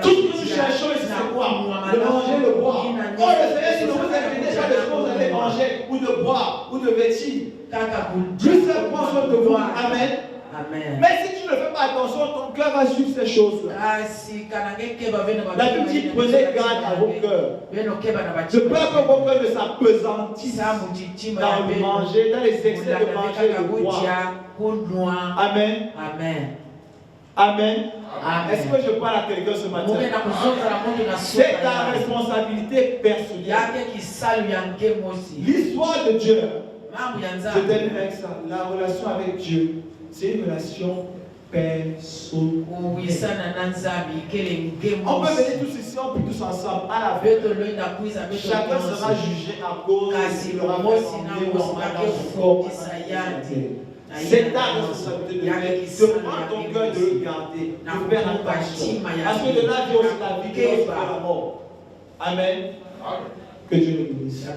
Tout ce que nous cherchons ici, c'est quoi? De manger, de boire. Oh, le Seigneur, si vous avez déjà des choses, vous allez manger, ou de boire, ou de vêtir. Juste prends soin de vous. Amen. Mais si tu ne fais pas attention, ton cœur va suivre ces choses-là. La Bible dit, prenez garde à vos cœurs. De peur que vos cœurs ne s'apesantissent dans le manger, dans les excès de manger et de boire. Amen. Amen. Est-ce que je parle à quelqu'un ce matin? C'est ta responsabilité personnelle. L'histoire de Dieu, je termine avec ça. La relation avec Dieu, c'est une relation personnelle. On peut venir tous ici, on peut tous ensemble. À la fin, chacun sera jugé à cause de l'aura fait dans son corps. C'est ta responsabilité de prendre ton cœur, de le garder, de faire attention. Parce que de là vient aussi la vie, qui est la mort. Amen. Que Dieu nous bénisse.